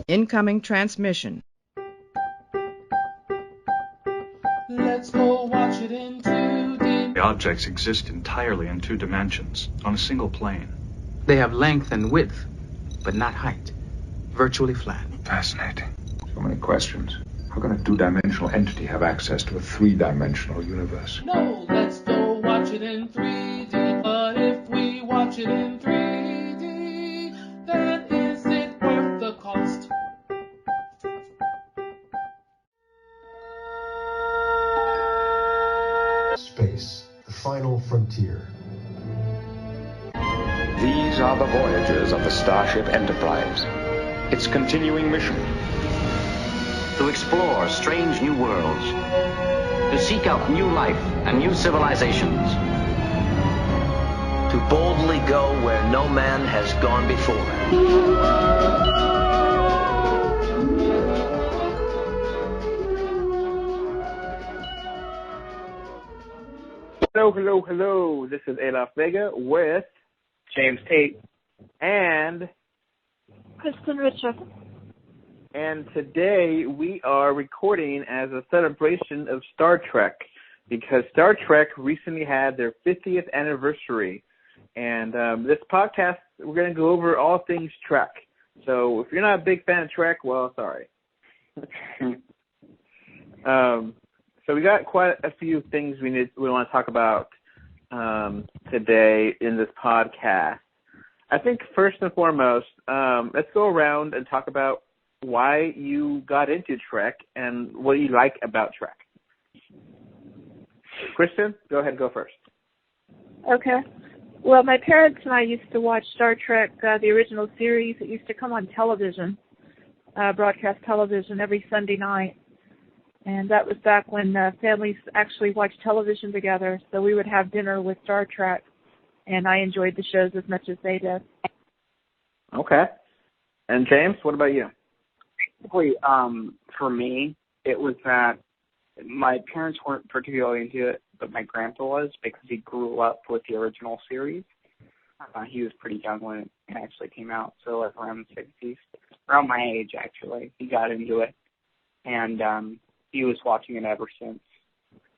Incoming transmission. Let's go watch it in 2D. The objects exist entirely in 2 dimensions, on a single plane. They have length and width, but not height. Virtually flat. Fascinating. So many questions. How can a 2-dimensional entity have access to a 3-dimensional universe? No, let's go watch it in 3D. But if we watch it in 3D, then is it worth the cost? Space, the final frontier. These are the voyages of the Starship Enterprise. Its continuing mission: to explore strange new worlds, to seek out new life and new civilizations, to boldly go where no man has gone before. Hello. This is Adolf Vega with James Tate and Kristen Richard. And today we are recording as a celebration of Star Trek because Star Trek recently had their 50th anniversary. And this podcast, we're going to go over all things Trek. So if you're not a big fan of Trek, well, sorry. So we got quite a few things we want to talk about today in this podcast. I think first and foremost, let's go around and talk about why you got into Trek and what you like about Trek. Kristen, go ahead and go first. Okay. Well, my parents and I used to watch Star Trek, the original series. It used to come on television, broadcast television every Sunday night. And that was back when families actually watched television together. So we would have dinner with Star Trek, and I enjoyed the shows as much as they did. Okay. And James, what about you? Basically, for me, it was that my parents weren't particularly into it, but my grandpa was because he grew up with the original series. He was pretty young when it actually came out, so like around the 60s. Around my age, actually, he got into it. And he was watching it ever since.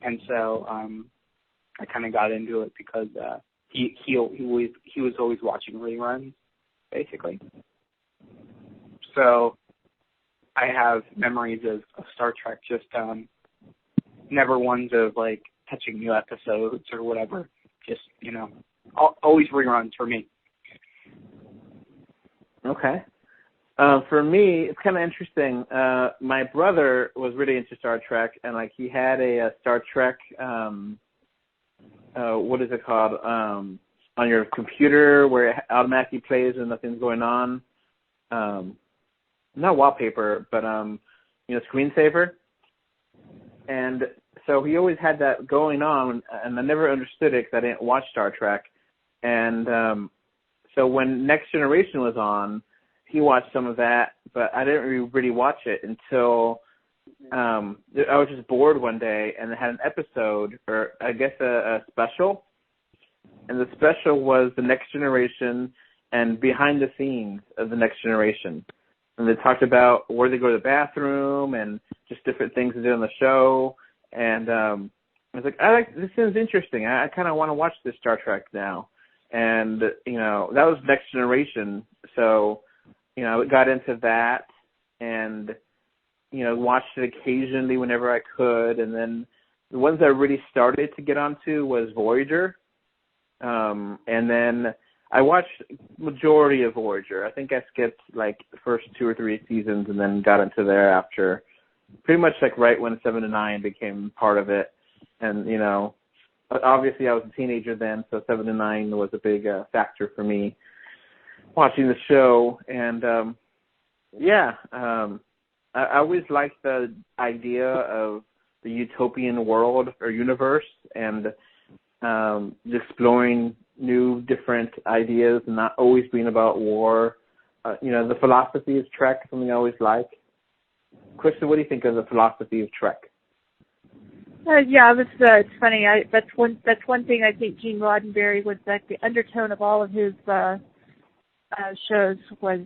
And so I kind of got into it because he was always watching reruns, basically. So I have memories of Star Trek, just never ones of like catching new episodes or whatever. Just, always reruns for me. Okay. For me, it's kind of interesting. My brother was really into Star Trek, and like he had a Star Trek, what is it called, on your computer where it automatically plays when nothing's going on. Not wallpaper, but screensaver. And so he always had that going on, and I never understood it because I didn't watch Star Trek. And so when Next Generation was on, he watched some of that, but I didn't really watch it until I was just bored one day, and it had an episode, or I guess a special. And the special was the Next Generation and behind the scenes of the Next Generation. And they talked about where they go to the bathroom and just different things they did on the show. And I was like, this sounds interesting. I kind of want to watch this Star Trek now. And, that was Next Generation. So, I got into that and, watched it occasionally whenever I could. And then the ones I really started to get onto was Voyager. And then I watched majority of Voyager. I think I skipped like the first 2 or 3 seasons and then got into there after pretty much like right when 7 to 9 became part of it. And, obviously I was a teenager then, so 7 to 9 was a big factor for me watching the show. And, I always liked the idea of the utopian world or universe and exploring new, different ideas and not always being about war. The philosophy of Trek is something I always like. Kristen, what do you think of the philosophy of Trek? It's funny. That's one thing I think Gene Roddenberry was like the undertone of all of his shows was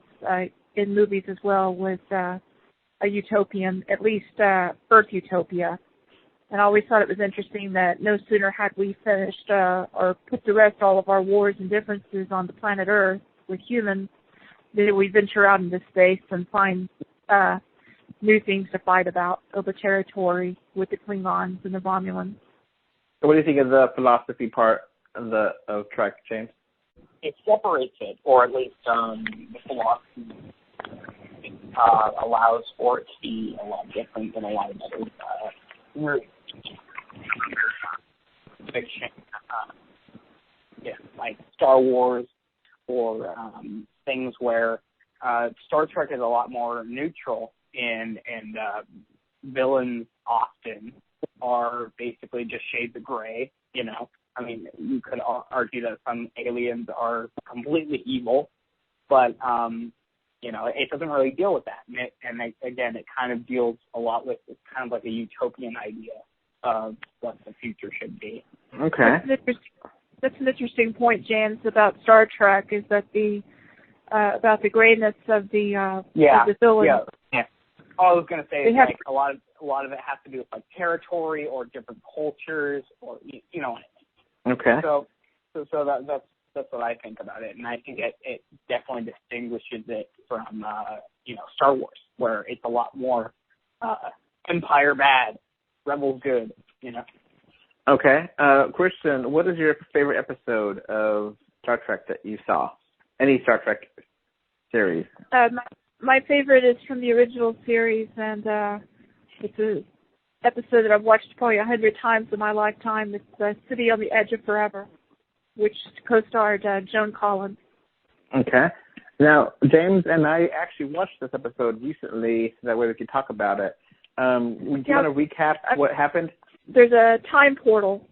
in movies as well was a utopian, at least Earth utopia. And I always thought it was interesting that no sooner had we finished or put to rest all of our wars and differences on the planet Earth with humans, that we venture out into space and find new things to fight about over territory with the Klingons and the Romulans. So what do you think of the philosophy part of Trek, James? It separates it, or at least the philosophy allows for it to be a lot different than a lot of other fiction, like Star Wars or things where Star Trek is a lot more neutral, and villains often are basically just shades of gray, you know. I mean, you could argue that some aliens are completely evil, but, you know, it doesn't really deal with that. And again, it kind of deals a lot with, it's kind of like a utopian idea of what the future should be. Okay. That's an interesting point, James, about Star Trek, is that about the grayness of the villains. Yeah. All I was going to say is like a lot of it has to do with like territory or different cultures, or you know. Okay. So that's what I think about it, and I think it definitely distinguishes it from Star Wars, where it's a lot more Empire bad, Rebels good, you know. Okay. Christian, what is your favorite episode of Star Trek that you saw? Any Star Trek series? My favorite is from the original series, and it's an episode that I've watched probably 100 times in my lifetime. It's City on the Edge of Forever, which co-starred Joan Collins. Okay. Now, James and I actually watched this episode recently, so that way we could talk about it. Would you want to recap what happened? There's a time portal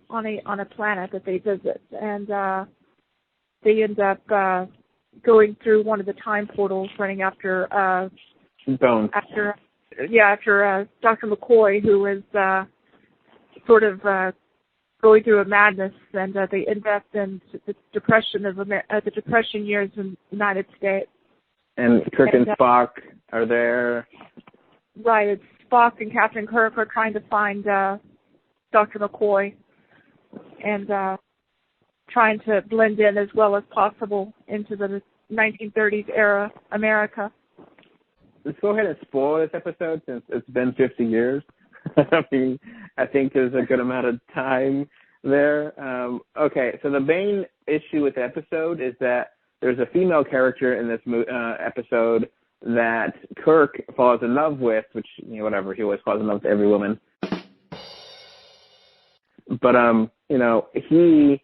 on a planet that they visit, and they end up going through one of the time portals, running after Bones. After Dr. McCoy, who is sort of going through a madness, and they end up in the Depression years in the United States. And Kirk and Spock are there. Right, it's Spock and Captain Kirk are trying to find Dr. McCoy and trying to blend in as well as possible into the 1930s era America. Let's go ahead and spoil this episode since it's been 50 years. I mean, I think there's a good amount of time there. Okay, so the main issue with the episode is that there's a female character in this episode that Kirk falls in love with, which, he always falls in love with every woman. But, he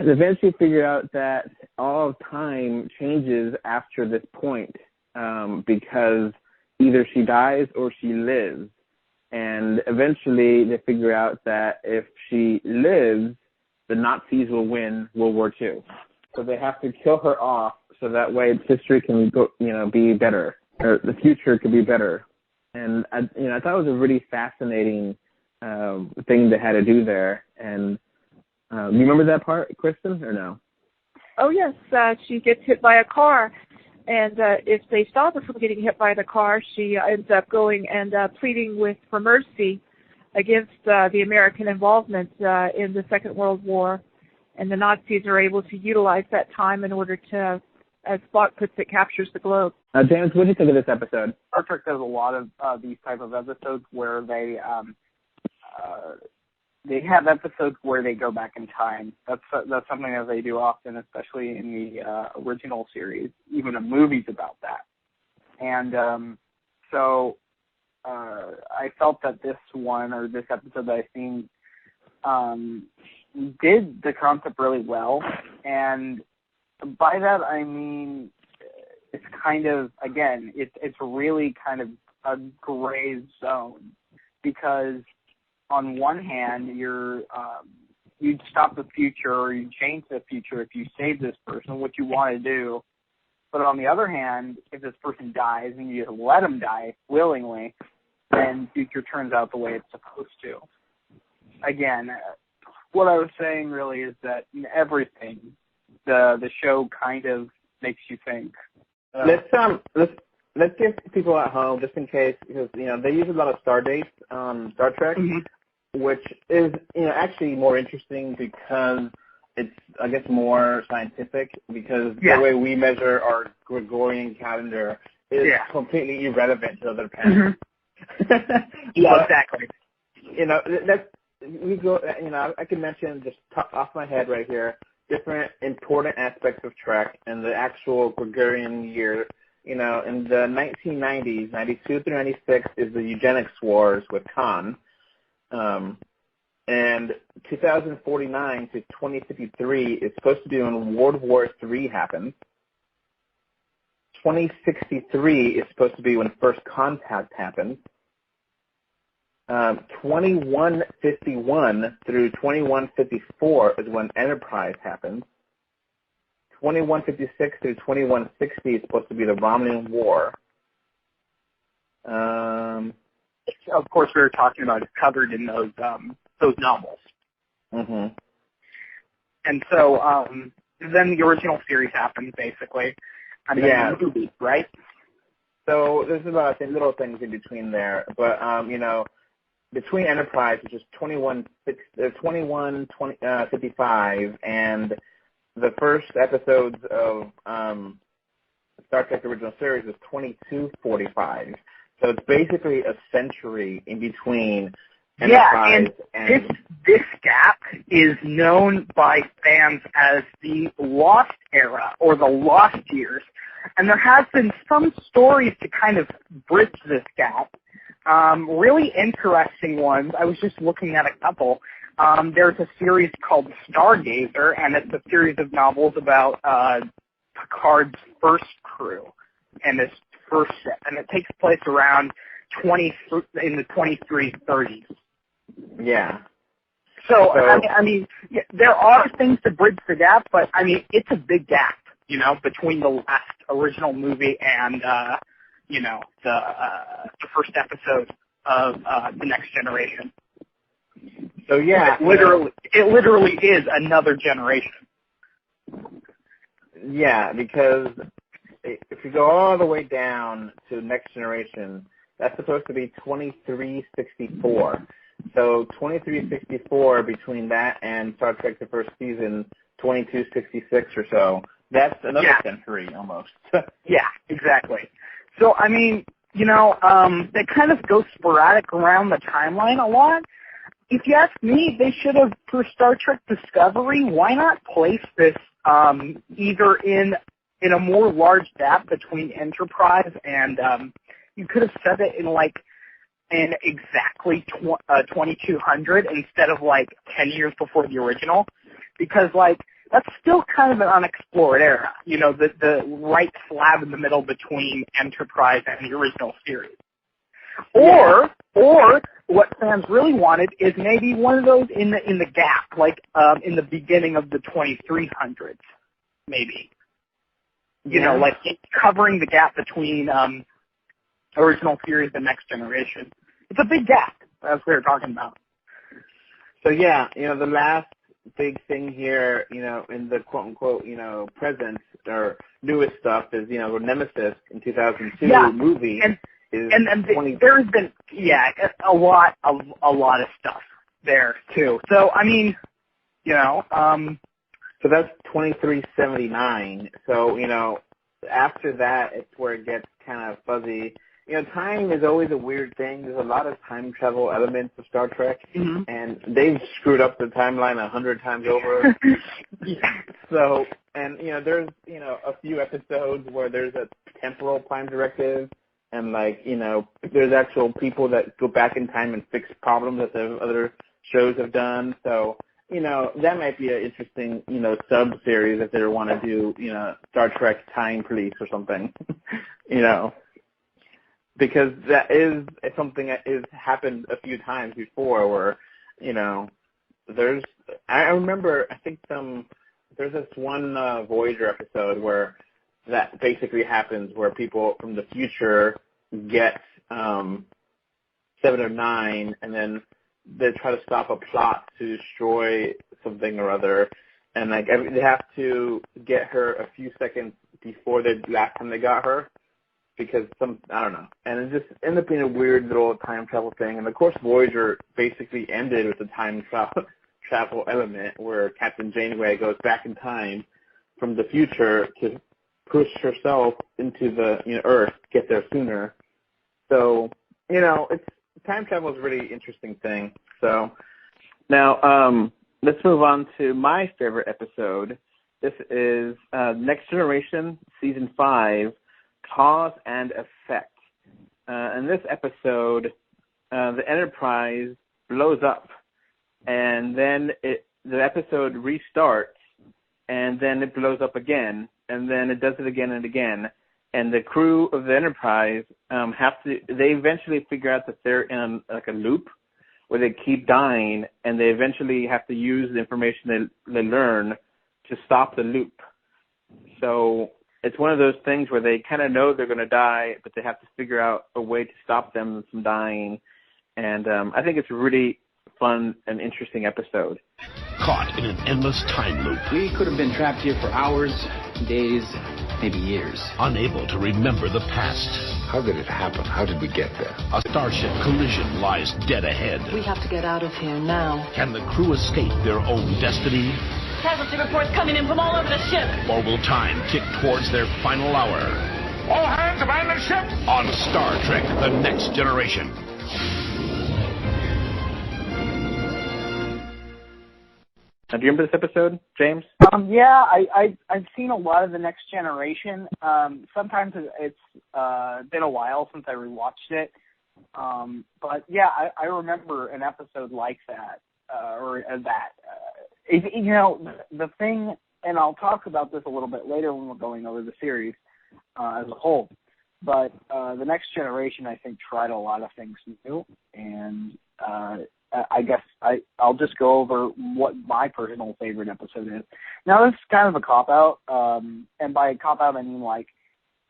eventually figured out that all of time changes after this point, because either she dies or she lives. And eventually they figure out that if she lives, the Nazis will win World War II. So they have to kill her off so that way history can go, be better, or the future could be better. And I thought it was a really fascinating thing they had to do there. And you remember that part, Kristen, or no? Oh yes, she gets hit by a car, and if they stop her from getting hit by the car, she ends up going and pleading for mercy against the American involvement in the Second World War, and the Nazis are able to utilize that time in order to, as Spock puts it, captures the globe. James, what did you think of this episode? Star Trek does a lot of these type of episodes where they have episodes where they go back in time. That's something that they do often, especially in the original series, even in movies about that. And so I felt that this one, or this episode that I've seen, did the concept really well. And by that I mean it's kind of, again, it's really kind of a gray zone, because on one hand, you'd stop the future or you'd change the future if you save this person, what you want to do. But on the other hand, if this person dies and you just let them die willingly, then future turns out the way it's supposed to. Again, what I was saying really is that in everything, the show kind of makes you think, Let's give people at home, just in case, because they use a lot of star dates on Star Trek, which is actually more interesting because it's, I guess, more scientific, because the way we measure our Gregorian calendar is completely irrelevant to other planets. Exactly. I can mention just off my head right here different important aspects of Trek and the actual Gregorian year. In the 1990s, 92 through 96 is the eugenics wars with Khan. And 2049 to 2053 is supposed to be when World War III happens. 2063 is supposed to be when First Contact happens. 2151 through 2154 is when Enterprise happens. 2156 through 2160 is supposed to be the Romulan War. Of course, we were talking about it covered in those novels. Mm-hmm. And so then the original series happened, basically. And then the movie, right? So there's a lot of little things in between there, but between Enterprise, which is 2155, and the first episodes of Star Trek original series is 2245. So it's basically a century in between Enterprise and this gap is known by fans as the Lost Era or the Lost Years. And there has been some stories to kind of bridge this gap. Really interesting ones. I was just looking at a couple. There's a series called Stargazer, and it's a series of novels about Picard's first crew and his first ship, and it takes place around in the 2330s. Yeah. So I mean, there are things to bridge the gap, but I mean, it's a big gap, between the last original movie and the first episode of The Next Generation. So it literally is another generation. Yeah, because if you go all the way down to Next Generation, that's supposed to be 2364. So 2364 between that and Star Trek the first season, 2266 or so. That's another century almost. Yeah, exactly. So I mean, they kind of go sporadic around the timeline a lot. If you ask me, they should have, for Star Trek Discovery, why not place this either in a more large gap between Enterprise and you could have set it in exactly 2200 instead of 10 years before the original, because that's still kind of an unexplored era, the right slab in the middle between Enterprise and the original series. Or what fans really wanted is maybe one of those in the gap, in the beginning of the 2300s, maybe. Covering the gap between original series and Next Generation. It's a big gap. That's what we were talking about. So the last big thing here, in the quote unquote, present or newest stuff is, Nemesis in 2002 movie. There's been a lot of stuff there too. So I mean, so that's 2379. So after that, it's where it gets kind of fuzzy. Time is always a weird thing. There's a lot of time travel elements of Star Trek, and they've screwed up the timeline 100 times over. So, and there's a few episodes where there's a temporal time directive. And there's actual people that go back in time and fix problems that the other shows have done. So, that might be an interesting, sub-series if they want to do, Star Trek Time Police or something, because that is something that has happened a few times before where, I remember, I think there's this one Voyager episode where that basically happens, where people from the future get 7 or 9, and then they try to stop a plot to destroy something or other, and they have to get her a few seconds before the last time they got her, because I don't know. And it just ended up being a weird little time travel thing. And of course, Voyager basically ended with the time travel element where Captain Janeway goes back in time from the future to push herself into the Earth, get there sooner. So, it's time travel is a really interesting thing. So now let's move on to my favorite episode. This is Next Generation, Season 5, Cause and Effect. In this episode, the Enterprise blows up, and then the episode restarts, and then it blows up again, and then it does it again and again. And the crew of the Enterprise they eventually figure out that they're in like a loop where they keep dying, and they eventually have to use the information they learn to stop the loop. So it's one of those things where they kind of know they're going to die, but they have to figure out a way to stop them from dying. And I think it's a really fun and interesting episode. Caught in an endless time loop. We could have been trapped here for hours, days, maybe years. Unable to remember the past. How did it happen? How did we get there? A starship collision lies dead ahead. We have to get out of here now. Can the crew escape their own destiny? Casualty reports coming in from all over the ship. Or will time tick towards their final hour? All hands abandon ship! On Star Trek, The Next Generation. Now, do you remember this episode, James? Yeah, I've seen a lot of The Next Generation. Sometimes it's been a while since I rewatched it. But yeah, I remember an episode like that, the thing, and I'll talk about this a little bit later when we're going over the series as a whole, but The Next Generation, I think, tried a lot of things new, and I guess I'll just go over what my personal favorite episode is. Now, this is kind of a cop-out, and by cop-out, I mean,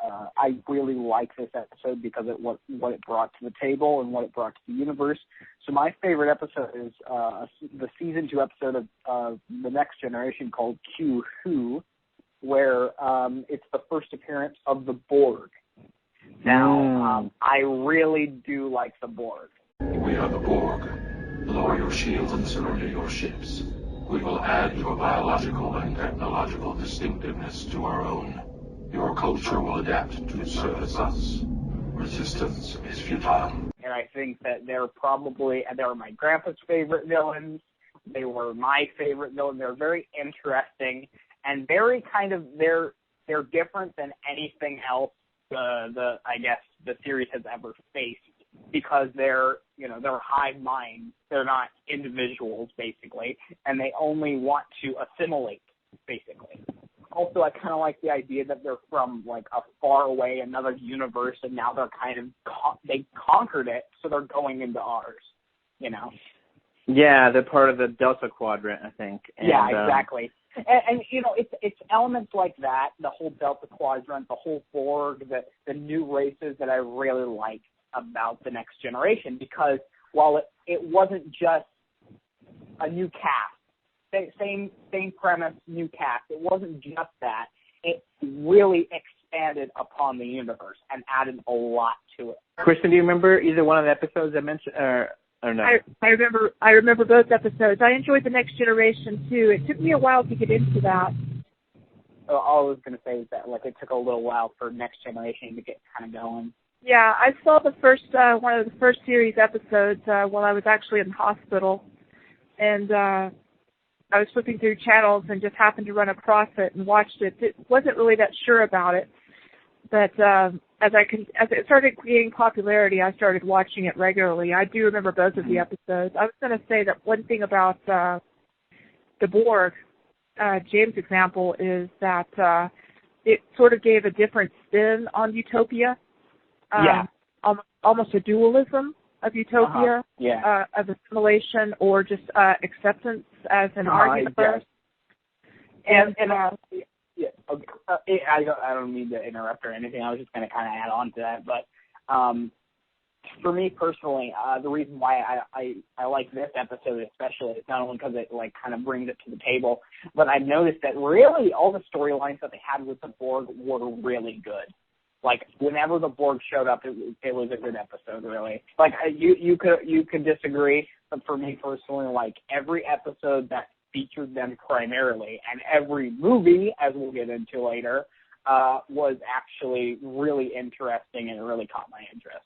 I really like this episode because of what it brought to the table and what it brought to the universe. So my favorite episode is the Season 2 episode of The Next Generation called Q Who, where it's the first appearance of the Borg. Now, I really do like the Borg. We are the Borg. Lower your shields and surrender your ships. We will add your biological and technological distinctiveness to our own. Your culture will adapt to service us. Resistance is futile. And I think that they were my grandpa's favorite villains. They were my favorite villains. They're very interesting and very they're different than anything else I guess the series has ever faced, because they're hive minds. They're not individuals, basically, and they only want to assimilate, basically. Also, I kind of like the idea that they're from a far away another universe, and now they're they conquered it, so they're going into ours. Yeah, they're part of the Delta Quadrant, I think. And, yeah, exactly. And it's elements like that, the whole Delta Quadrant, the whole Borg, the new races that I really like about The Next Generation, because while it wasn't just a new cast, same premise, new cast, it wasn't just that. It really expanded upon the universe and added a lot to it. Kristen, do you remember either one of the episodes I mentioned, or no? I remember both episodes. I enjoyed The Next Generation too. It took me a while to get into that. All I was going to say is that it took a little while for Next Generation to get kind of going. Yeah, I saw the first one of the first series episodes while I was actually in the hospital, and I was flipping through channels and just happened to run across it and watched it. Wasn't really that sure about it, but as it started gaining popularity, I started watching it regularly. I do remember both of the episodes. I was going to say that one thing about the Borg, James' example, is that it sort of gave a different spin on utopia. Almost a dualism of utopia, of assimilation or just acceptance as an argument. I don't mean to interrupt or anything. I was just going to kind of add on to that, but for me personally, the reason why I like this episode especially is not only because it like kind of brings it to the table, but I've noticed that really all the storylines that they had with the Borg were really good. Like whenever the Borg showed up, it was a good episode. Really, like you could disagree, but for me personally, like every episode that featured them primarily, and every movie, as we'll get into later, was actually really interesting and it really caught my interest.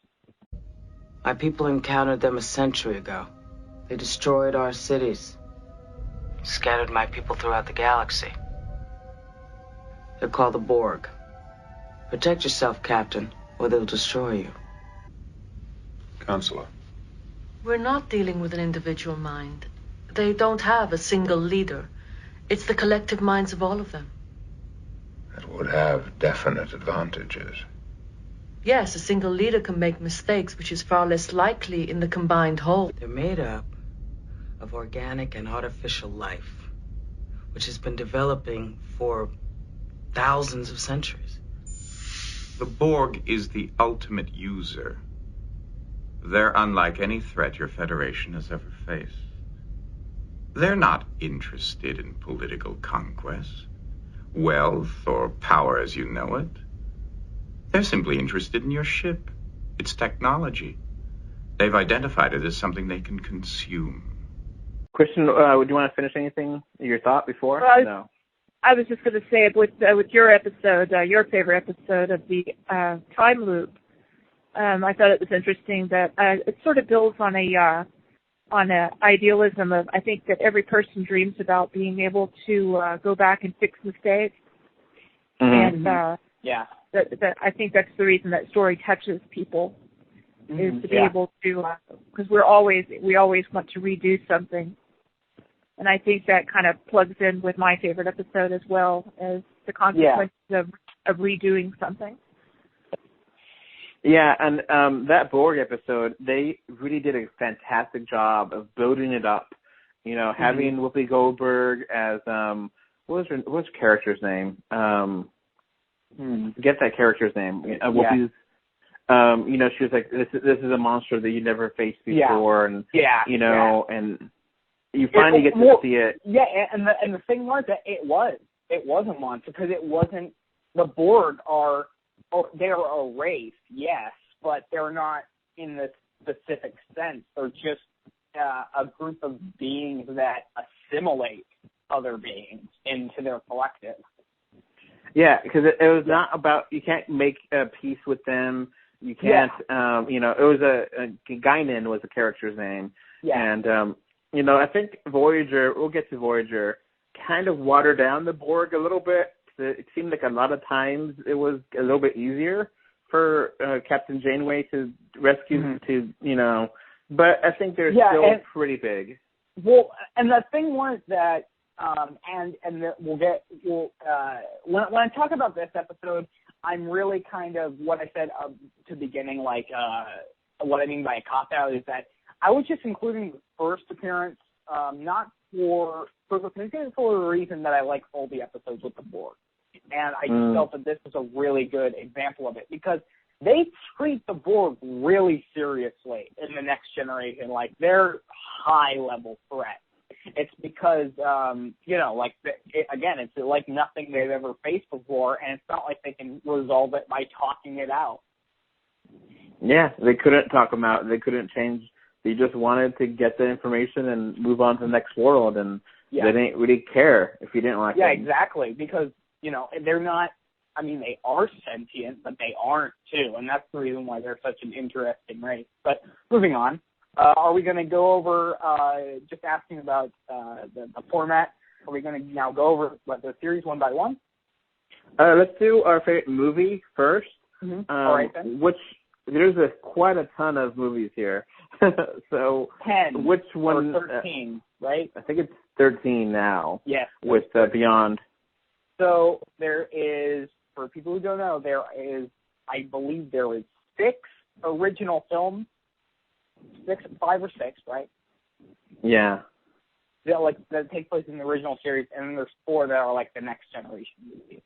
My people encountered them a century ago. They destroyed our cities, scattered my people throughout the galaxy. They're called the Borg. Protect yourself, Captain, or they'll destroy you. Counselor. We're not dealing with an individual mind. They don't have a single leader. It's the collective minds of all of them. That would have definite advantages. Yes, a single leader can make mistakes, which is far less likely in the combined whole. They're made up of organic and artificial life, which has been developing for thousands of centuries. The Borg is the ultimate user. They're unlike any threat your Federation has ever faced. They're not interested in political conquest, wealth, or power as you know it. They're simply interested in your ship, its technology. They've identified it as something they can consume. Christian, would you want to finish anything, your thought before? Well, No. I was just going to say with your episode, your favorite episode of the time loop, I thought it was interesting that it sort of builds on a idealism of, I think that every person dreams about being able to go back and fix mistakes. Mm-hmm. And yeah, that I think that's the reason that story touches people, is to be able to, because we always want to redo something. And I think that kind of plugs in with my favorite episode as well, as the consequences of redoing something. Yeah, and that Borg episode, they really did a fantastic job of building it up. You know, having Whoopi Goldberg as what was her character's name? Get that character's name. Whoopi's. You know, she was like, this is a monster that you never faced before, and you know, and you finally get to see it. Yeah, and the thing was that it was a monster because it wasn't. The Borg they're a race, yes, but they're not in the specific sense. They're just a group of beings that assimilate other beings into their collective. Yeah, because it was not about, you can't make peace with them. You can't, you know, it was Guinan was the character's name. Yeah. And, you know, I think Voyager, we'll get to Voyager, kind of watered down the Borg a little bit. It seemed like a lot of times it was a little bit easier for Captain Janeway to rescue, to, you know, but I think they're still pretty big. Well, and the thing was that, when I talk about this episode, I'm really kind of what I said to the beginning, like what I mean by a cop-out is that I was just including the first appearance, not for the reason that I like all the episodes with the Borg. And I just felt that this was a really good example of it because they treat the Borg really seriously in the Next Generation. Like, they're high-level threat. It's because, you know, like, again, it's like nothing they've ever faced before, and it's not like they can resolve it by talking it out. Yeah, they couldn't talk them out. They couldn't change. They just wanted to get the information and move on to the next world, and they didn't really care if you didn't like it. Yeah, exactly, because, you know, they're not, I mean, they are sentient, but they aren't, too, and that's the reason why they're such an interesting race. But moving on. Are we going to go over, just asking about the format, are we going to now go over the series one by one? Let's do our favorite movie first. All right, then. There's quite a ton of movies here. So 10 which one? Or 13, right? I think it's 13 now. Yes. With Beyond. So there is, for people who don't know, I believe there is 6 original films. 5 or 6, right? Yeah. That take place in the original series, and then there's 4 that are like the Next Generation movies.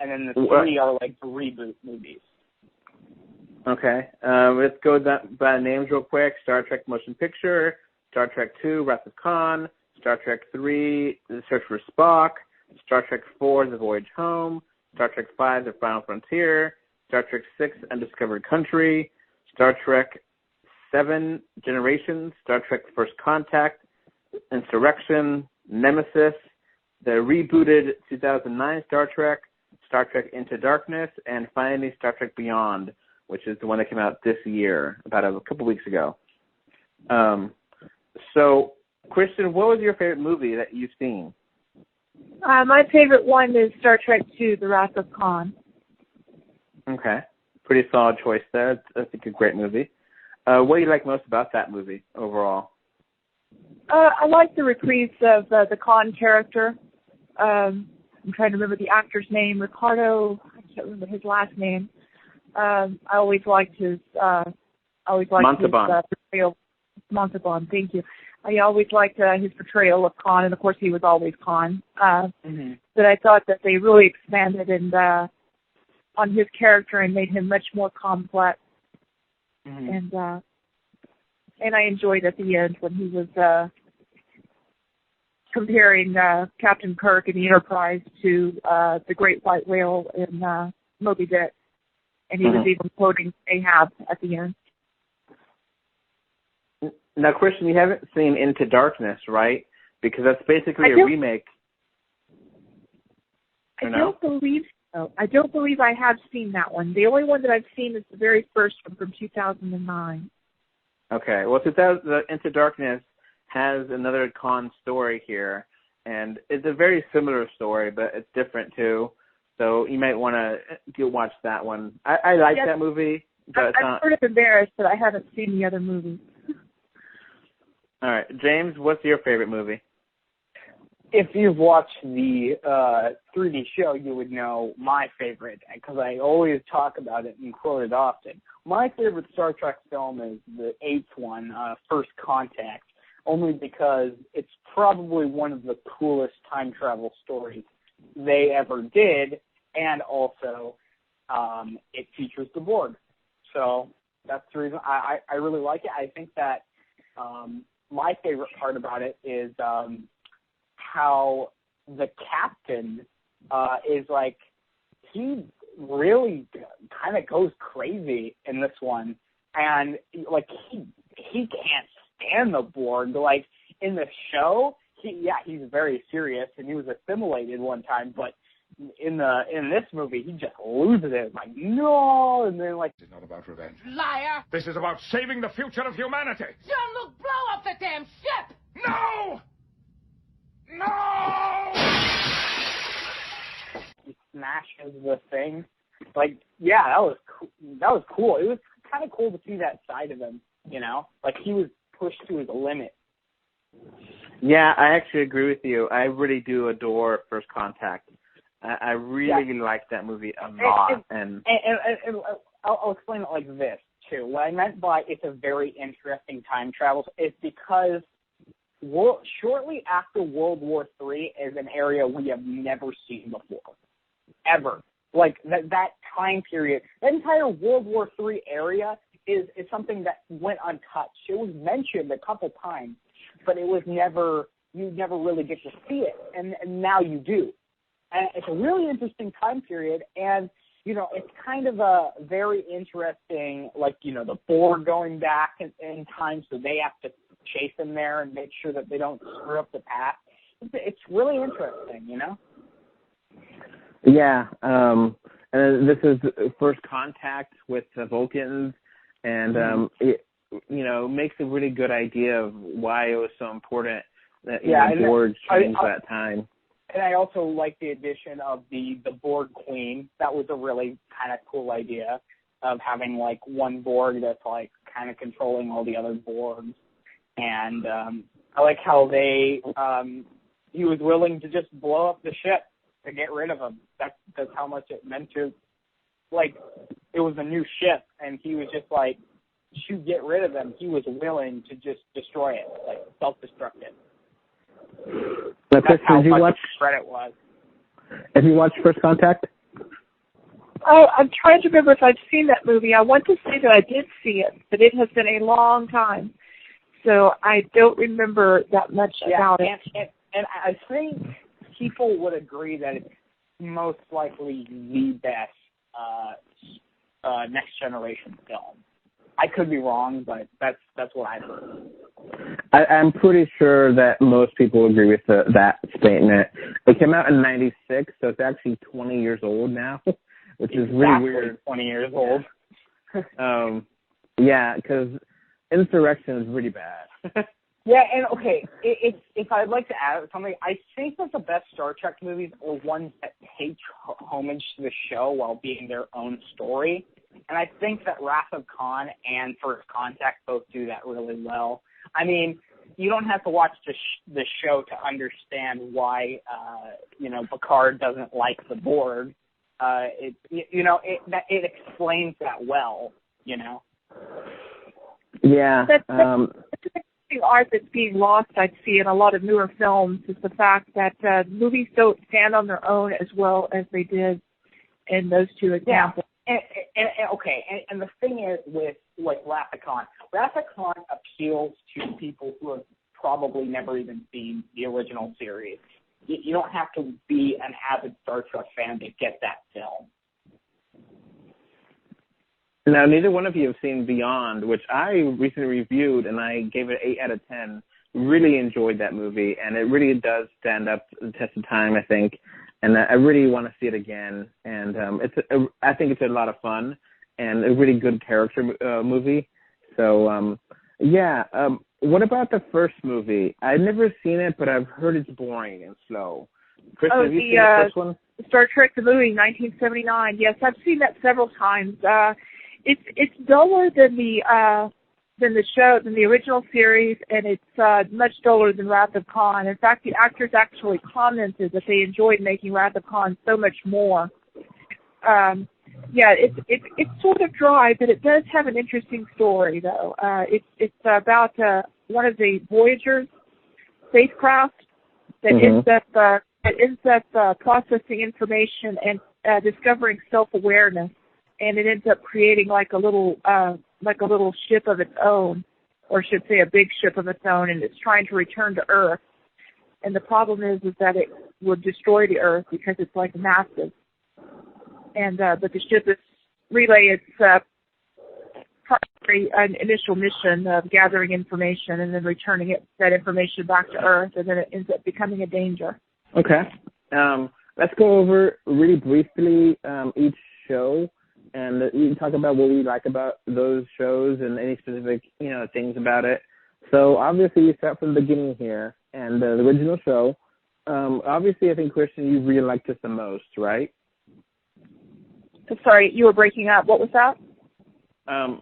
And then the 3 are like the reboot movies. Okay. Let's go by names real quick. Star Trek Motion Picture, Star Trek II, Wrath of Khan, Star Trek III, The Search for Spock, Star Trek IV, The Voyage Home, Star Trek V, The Final Frontier, Star Trek VI, Undiscovered Country, Star Trek VII, Generations, Star Trek First Contact, Insurrection, Nemesis, the rebooted 2009 Star Trek Into Darkness, and finally Star Trek Beyond, which is the one that came out this year, about a couple weeks ago. So, Christian, what was your favorite movie that you've seen? My favorite one is Star Trek II, The Wrath of Khan. Okay. Pretty solid choice there. I think a great movie. What do you like most about that movie overall? I like the reprise of the Khan character. I'm trying to remember the actor's name. Ricardo, I can't remember his last name. I always liked his portrayal. Montalban, thank you. I always liked his portrayal of Khan, and of course he was always Khan. But I thought that they really expanded on his character and made him much more complex. And I enjoyed at the end when he was comparing Captain Kirk in the Enterprise to the Great White Whale in Moby Dick, and he was even quoting Ahab at the end. Now, Christian, you haven't seen Into Darkness, right? Because that's basically a remake. I don't believe so. I don't believe I have seen that one. The only one that I've seen is the very first one from 2009. Okay. Well, Into Darkness has another Khan story here, and it's a very similar story, but it's different too. So you might want to watch that one. I like that movie, but I'm sort of embarrassed that I haven't seen the other movies. All right, James, what's your favorite movie? If you've watched the 3D show, you would know my favorite, because I always talk about it and quote it often. My favorite Star Trek film is the 8th one, First Contact, only because it's probably one of the coolest time travel stories they ever did, and also it features the Borg. So that's the reason I really like it. I think that my favorite part about it is how the captain is like, he really kind of goes crazy in this one, and like he can't stand the Borg. Like in the show, he's very serious, and he was assimilated one time, but in this movie he just loses it, like no, and then like, It's not about revenge. Liar! This is about saving the future of humanity. Jean-Luc, blow up the damn ship! No! No! He smashes the thing. Like, yeah, that was cool. It was kind of cool to see that side of him, you know? Like, he was pushed to his limit. Yeah, I actually agree with you. I really do adore First Contact. I really like that movie a lot. And I'll explain it like this, too. What I meant by it's a very interesting time travel is because shortly after World War III is an area we have never seen before. Ever. Like, that time period, that entire World War III area is something that went untouched. It was mentioned a couple times, but it was you never really get to see it, and now you do. And it's a really interesting time period, and, you know, it's kind of a very interesting, like, you know, the Borg going back in time, so they have to chase them there and make sure that they don't screw up the past. It's really interesting, you know? yeah, and this is First Contact with the Vulcans, and it, you know, makes a really good idea of why it was so important that the Borg changed that time. And I also like the addition of the Borg Queen. That was a really kind of cool idea of having, like, one Borg that's, like, kind of controlling all the other Borgs. And I like how he was willing to just blow up the ship to get rid of him. That's how much it meant to, like, it was a new ship, and he was just like, to get rid of him, he was willing to just destroy it, like, self-destruct it. Now, Chris, That's how did you much watch credit was. Have you watched First Contact? I'm trying to remember if I've seen that movie. I want to say that I did see it, but it has been a long time, so I don't remember that much about it. And I think people would agree that it's most likely the best Next Generation film. I could be wrong, but that's what I've heard. I'm pretty sure that most people agree with that statement. It came out in '96, so it's actually 20 years old now, which is really weird. 20 years old. Yeah, because Insurrection is really bad. Yeah, and okay, if I'd like to add something, I think that the best Star Trek movies are ones that pay homage to the show while being their own story. And I think that Wrath of Khan and First Contact both do that really well. I mean, you don't have to watch the show to understand why, Picard doesn't like the Borg. It explains that well, Yeah. That's the art that's being lost, I'd see, in a lot of newer films, is the fact that movies don't stand on their own as well as they did in those two examples. Yeah. And the thing is with Wrath of Khan appeals to people who have probably never even seen the original series. You don't have to be an avid Star Trek fan to get that film. Now, neither one of you have seen Beyond, which I recently reviewed, and I gave it 8 out of 10. Really enjoyed that movie, and it really does stand up to the test of time, I think. And I really want to see it again. And I think it's a lot of fun and a really good character movie. So, what about the first movie? I've never seen it, but I've heard it's boring and slow. Chris, have you seen the first one? Star Trek, the movie, 1979. Yes, I've seen that several times. It's duller than the show, than the original series, and it's much duller than Wrath of Khan. In fact, the actors actually commented that they enjoyed making Wrath of Khan so much more. It's sort of dry, but it does have an interesting story, though. It's about one of the Voyager's spacecraft that ends up processing information and discovering self-awareness. And it ends up creating like a little ship of its own, or should say a big ship of its own, and it's trying to return to Earth. And the problem is that it would destroy the Earth because it's like massive. And but the ship is relay its an initial mission of gathering information and then returning that information back to Earth, and then it ends up becoming a danger. Okay. Let's go over really briefly each show. And we can talk about what we like about those shows and any specific, things about it. So obviously we start from the beginning here. And the original show, obviously I think, Christian, you really liked this the most, right? Sorry, you were breaking up. What was that? I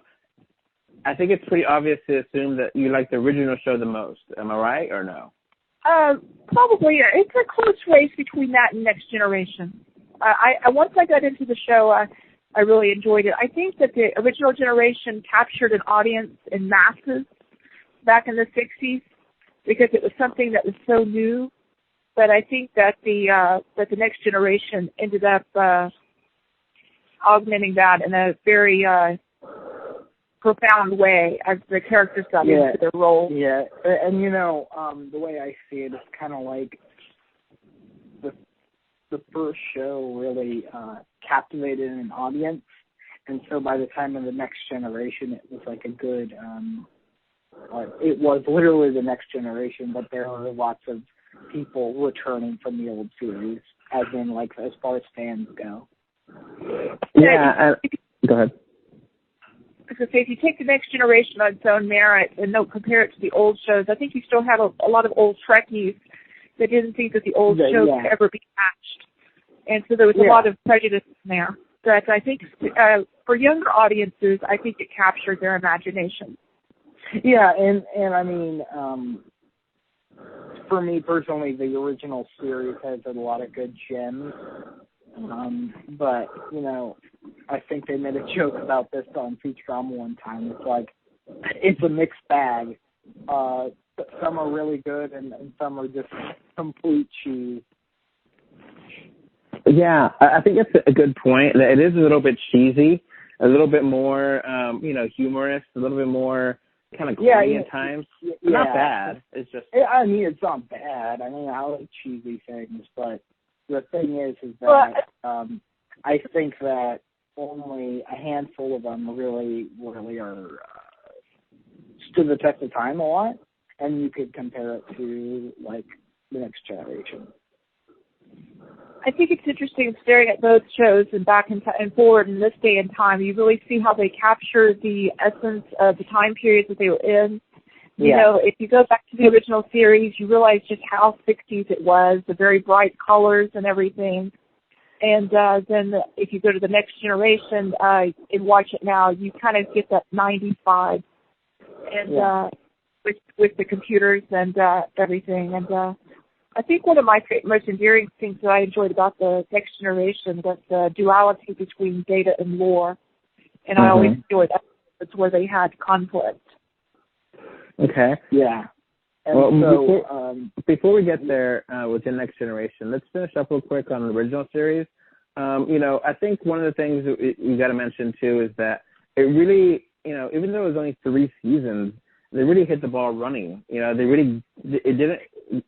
think it's pretty obvious to assume that you like the original show the most. Am I right or no? Probably. It's a close race between that and Next Generation. Once I got into the show, I really enjoyed it. I think that the original generation captured an audience in masses back in the 60s because it was something that was so new. But I think that the Next Generation ended up augmenting that in a very profound way as the characters got into their role. Yeah, and the way I see it, it's kind of like the first show really captivated an audience, and so by the time of the Next Generation, it was like a good. It was literally the Next Generation, but there were lots of people returning from the old series, as far as fans go. Yeah, go ahead. Because if you take the Next Generation on its own merit and don't compare it to the old shows, I think you still have a lot of old Trekkies that didn't think that the old shows could ever be matched. And so there was a lot of prejudice in there. But I think for younger audiences, I think it captured their imagination. Yeah, and I mean, for me personally, the original series has a lot of good gems. But, I think they made a joke about this on Futurama one time. It's like, it's a mixed bag. Some are really good and some are just complete cheese. Yeah, I think that's a good point. It is a little bit cheesy, a little bit more, humorous, a little bit more kind of corny at times. Not bad. It's just. I mean, it's not bad. I mean, I like cheesy things, but the thing is that I think that only a handful of them really are stood the test of time a lot, and you could compare it to like the Next Generation. I think it's interesting staring at both shows and back and forward in this day and time. You really see how they capture the essence of the time period that they were in. You know, if you go back to the original series, you realize just how 60s it was, the very bright colors and everything. And then if you go to the Next Generation and watch it now, you kind of get that 90s vibe. And with the computers and everything. And I think one of my most endearing things that I enjoyed about the Next Generation was the duality between data and lore. And I always enjoyed episodes where they had conflict. Okay. Yeah. And well, before we get there with the Next Generation, let's finish up real quick on the original series. I think one of the things that we got to mention, too, is that it really, even though it was only 3 seasons, they really hit the ball running. It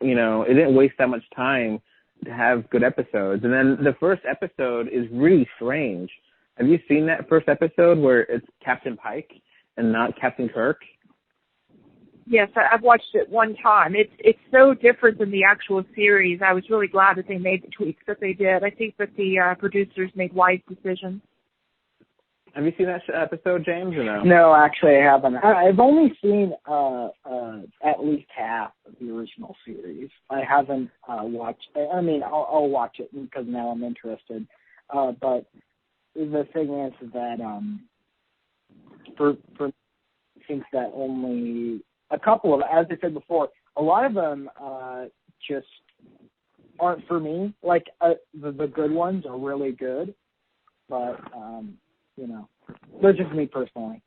didn't waste that much time to have good episodes. And then the first episode is really strange. Have you seen that first episode where it's Captain Pike and not Captain Kirk? Yes, I've watched it one time. It's so different than the actual series. I was really glad that they made the tweaks that they did. I think that the producers made wise decisions. Have you seen that episode, James, or no? No, actually, I haven't. I've only seen at least half of the original series. I haven't watched. I mean, I'll watch it because now I'm interested. But the thing is that for things that only a couple of, as I said before, a lot of them just aren't for me. Like the good ones are really good, but. That's just me personally.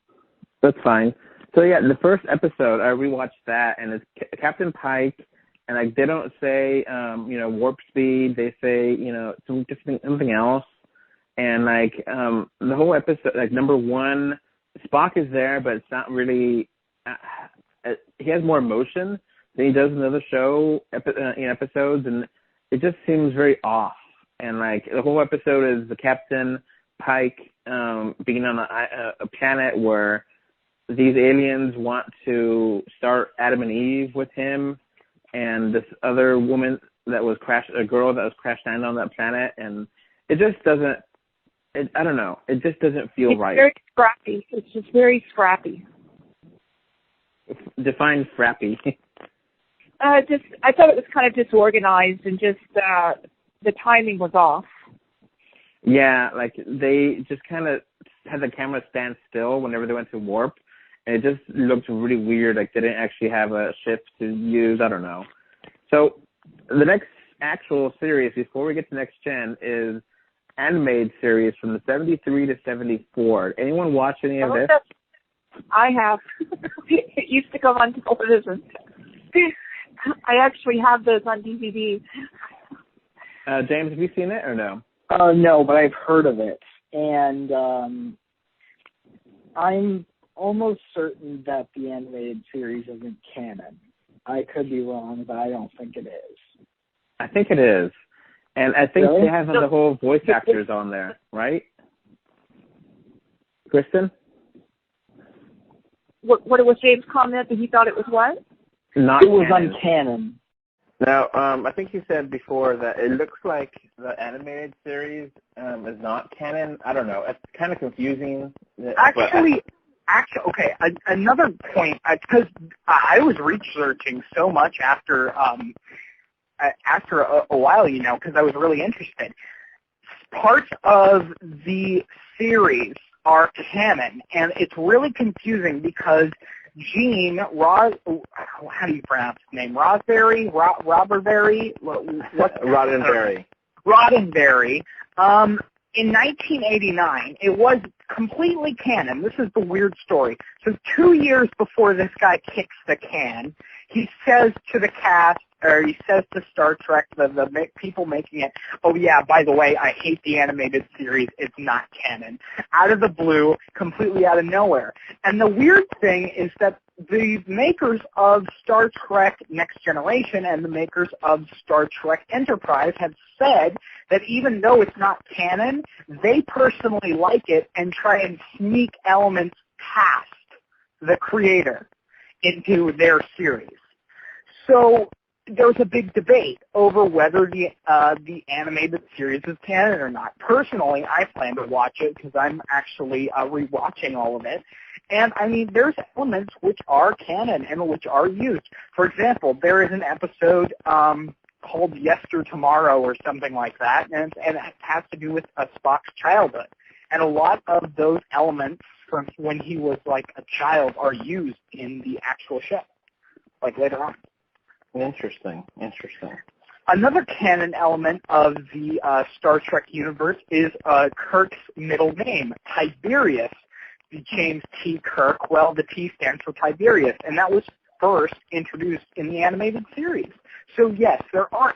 That's fine. So yeah, the first episode, I rewatched that, and it's Captain Pike, and like they don't say, warp speed. They say, something else, and like the whole episode, like number 1, Spock is there, but it's not really. He has more emotion than he does in other show episodes, and it just seems very off. And like the whole episode is the Captain Pike being on a planet where these aliens want to start Adam and Eve with him, and this other woman that was a girl that was crash landed on that planet, and it just doesn't. I don't know. It just doesn't feel right. It's very scrappy. It's just very scrappy. Define scrappy. I thought it was kind of disorganized, and just the timing was off. Yeah, like they just kind of had the camera stand still whenever they went to warp, and it just looked really weird. Like they didn't actually have a ship to use. I don't know. So the next actual series before we get to Next Gen is animated series from the 73 to 74. Anyone watch any of this? I have. It used to come on television. I actually have those on DVD. James, have you seen it or no? No, but I've heard of it, and I'm almost certain that the animated series isn't canon. I could be wrong, but I don't think it is. I think it is, and I think really? They have the whole voice actors on there, right? Kristen? What was James' comment that he thought it was what? Not it was canon. Uncanon. Now, I think you said before that it looks like the animated series is not canon. I don't know. It's kind of confusing. Actually, okay. Another point, because I was researching so much after a while, because I was really interested. Parts of the series are canon, and it's really confusing because Gene, how do you pronounce his name? Roddenberry? Roddenberry. In 1989, it was completely canon. This is the weird story. So 2 years before this guy kicks the can, he says to the cast, or he says to Star Trek, the people making it, oh yeah, by the way, I hate the animated series. It's not canon. Out of the blue, completely out of nowhere. And the weird thing is that the makers of Star Trek Next Generation and the makers of Star Trek Enterprise have said that even though it's not canon, they personally like it and try and sneak elements past the creator into their series. So there's a big debate over whether the animated series is canon or not. Personally, I plan to watch it because I'm actually rewatching all of it. And, I mean, there's elements which are canon and which are used. For example, there is an episode called Yester Tomorrow or something like that, and it has to do with Spock's childhood. And a lot of those elements from when he was, like, a child are used in the actual show, like, later on. Interesting. Another canon element of the Star Trek universe is Kirk's middle name, Tiberius. James T. Kirk, well, the T stands for Tiberius, and that was first introduced in the animated series. So yes, there are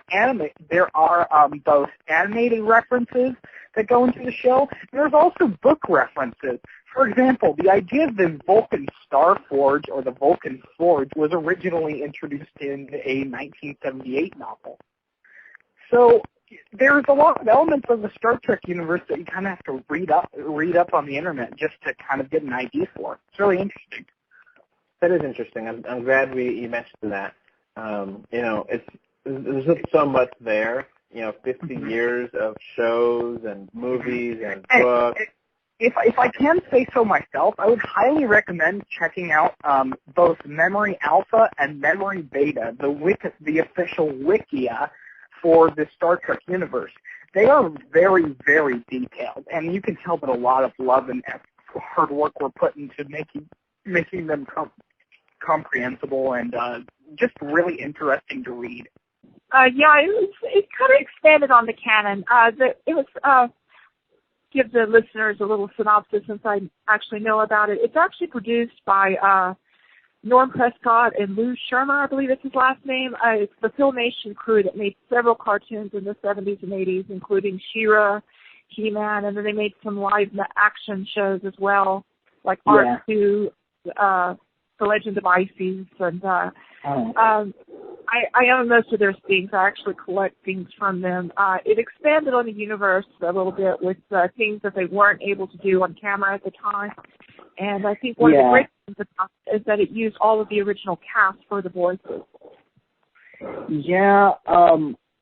both animated references that go into the show, and there's also book references. For example, the idea of the Vulcan Star Forge or the Vulcan Forge was originally introduced in a 1978 novel. So there's a lot of elements of the Star Trek universe that you kind of have to read up on the internet just to kind of get an idea for. It's really interesting. That is interesting. I'm glad you mentioned that. There's just so much there. 50 years of shows and movies and books. If I can say so myself, I would highly recommend checking out both Memory Alpha and Memory Beta, the official Wikia for the Star Trek universe. They are very, very detailed, and you can tell that a lot of love and hard work were put into making them comprehensible and just really interesting to read. It kind of expanded on the canon. It was give the listeners a little synopsis since I actually know about it. It's actually produced by Norm Prescott and Lou Shermer, I believe it's his last name. It's the Filmation crew that made several cartoons in the 70s and 80s, including She-Ra, He-Man, and then they made some live action shows as well, like R2, The Legend of Isis, and I own most of their things. I actually collect things from them. It expanded on the universe a little bit with things that they weren't able to do on camera at the time. And I think one of the great things about it is that it used all of the original cast for the voices. Yeah,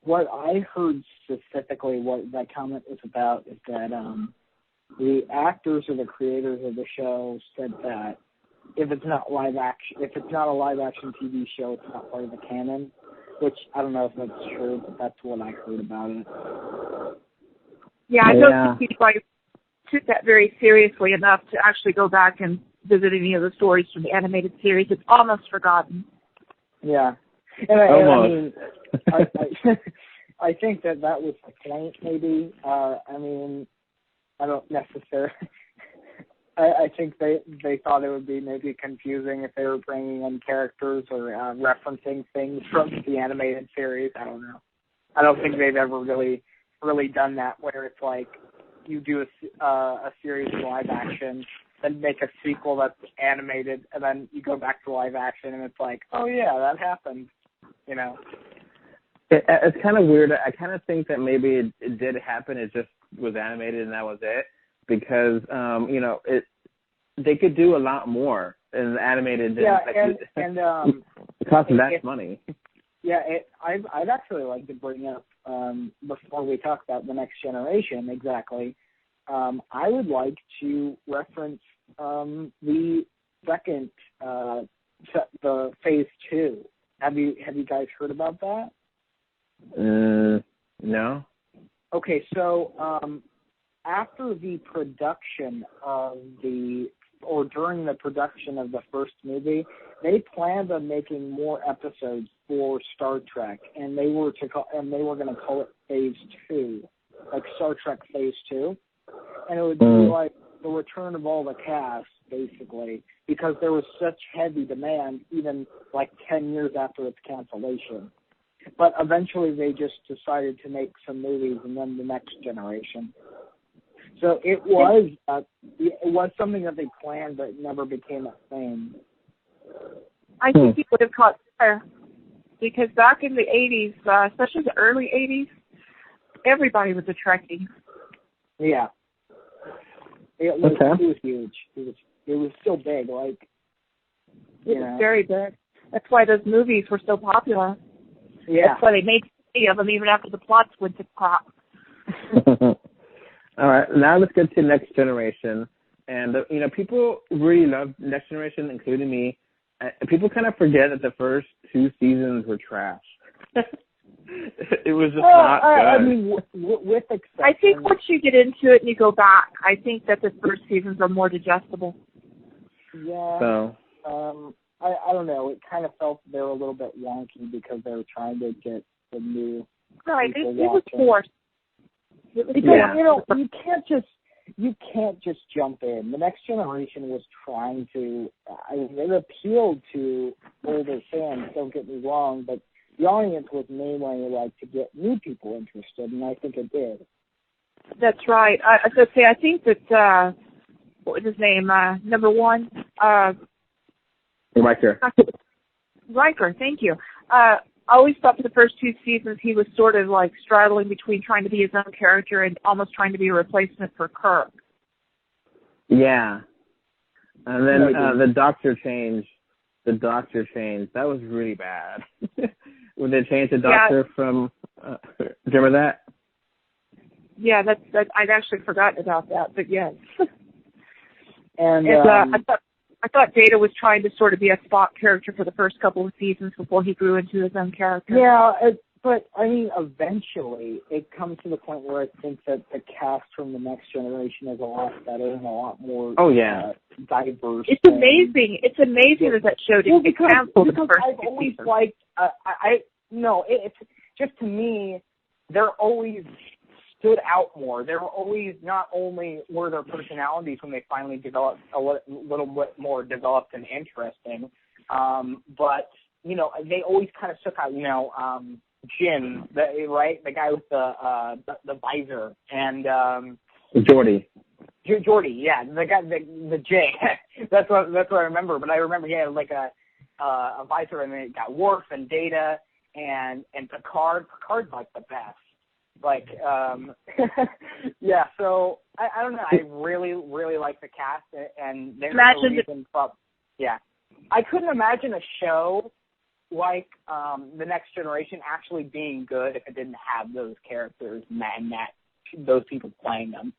what I heard specifically, what that comment was about, is that the actors or the creators of the show said that if it's not a live action TV show, it's not part of the canon. Which I don't know if that's true, but that's what I heard about it. Yeah, I don't think people took that very seriously enough to actually go back and visit any of the stories from the animated series. It's almost forgotten. Yeah, and I think that was the point. Maybe I don't necessarily. I think they thought it would be maybe confusing if they were bringing in characters or referencing things from the animated series. I don't know. I don't think they've ever really done that, where it's like you do a series of live action, then make a sequel that's animated, and then you go back to live action, and it's like, oh yeah, that happened. It's kind of weird. I kind of think that maybe it did happen. It just was animated, and that was it. Because they could do a lot more in animated. And it costs them that money. Yeah, I'd actually like to bring up before we talk about the Next Generation exactly. I would like to reference the second, the Phase 2. Have you guys heard about that? No. Okay, so after the production during the production of the first movie, they planned on making more episodes for Star Trek, and they were going to call it Phase 2, like Star Trek Phase 2, and it would be like the return of all the cast, basically, because there was such heavy demand, even like 10 years after its cancellation. but eventually they just decided to make some movies and then the Next Generation. So it was something that they planned, but it never became a thing. I think he would have caught fire because back in the 80s, especially the early 80s, everybody was a Trekkie. Yeah. It was huge. It was so big, like, it was very big. That's why those movies were so popular. Yeah. That's why they made 80 of them even after the plots went to crap. All right, now let's get to Next Generation. And, people really love Next Generation, including me. People kind of forget that the first 2 seasons were trash. It was just not good. I mean, with exception. I think once you get into it and you go back, I think that the first seasons are more digestible. Yeah. So. I don't know. It kind of felt they were a little bit wonky because they were trying to get the new. Right. It was forced. Because you can't just jump in. The Next Generation was trying to. It appealed to older fans. Don't get me wrong, but the audience was mainly like to get new people interested, and I think it did. That's right. I think that what was his name? Number one. Riker. Thank you. I always thought for the first 2 seasons he was sort of like straddling between trying to be his own character and almost trying to be a replacement for Kirk. Yeah. And then the Doctor change. That was really bad. When they changed the Doctor from... do you remember that? Yeah, that's I'd actually forgotten about that, but yes. And I thought Data was trying to sort of be a Spock character for the first couple of seasons before he grew into his own character. Yeah, but I mean, eventually it comes to the point where I think that the cast from the Next Generation is a lot better and a lot more diverse. It's amazing. It's amazing that show didn't get canceled. Because I've always liked. It's just to me, they're always stood out more. They were always, not only were their personalities when they finally developed a little bit more developed and interesting, but, they always kind of stuck out, Jim, the guy with the visor, and Geordi, yeah, the guy, the J. that's what I remember. But I remember he had like a visor, and then it got Worf and Data and Picard. Picard's like the best. Like, yeah. So I don't know. I really, really like the cast, and there's no reason. Yeah, I couldn't imagine a show like the Next Generation actually being good if it didn't have those characters and those people playing them.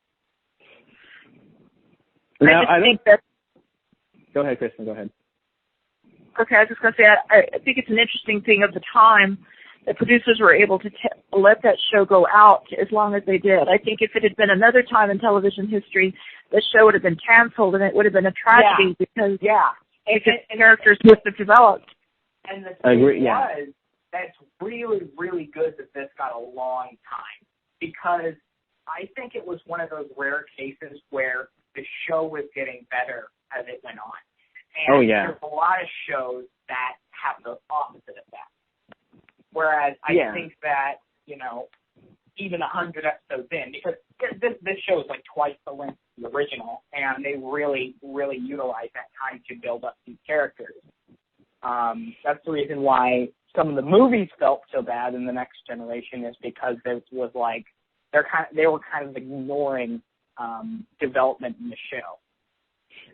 Now, Go ahead, Kristen. Go ahead. Okay, I was just going to say, I think it's an interesting thing of the time that producers were able to let that show go out as long as they did. I think if it had been another time in television history, the show would have been canceled, and it would have been a tragedy because characters wouldn't have developed. And the thing was, that's really, really good that this got a long time, because I think it was one of those rare cases where the show was getting better as it went on. And there's a lot of shows that have the opposite of that. Whereas I think that, even 100 episodes in, because this show is like twice the length of the original, and they really, really utilize that time to build up these characters. That's the reason why some of the movies felt so bad in the Next Generation, is because it was like they were kind of ignoring development in the show.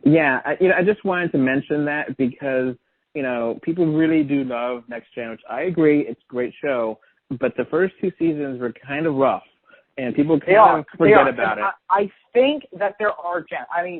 Yeah, I just wanted to mention that because people really do love Next Gen, which I agree, it's a great show, but the first 2 seasons were kind of rough, and people kind of forget about it. I think that there are,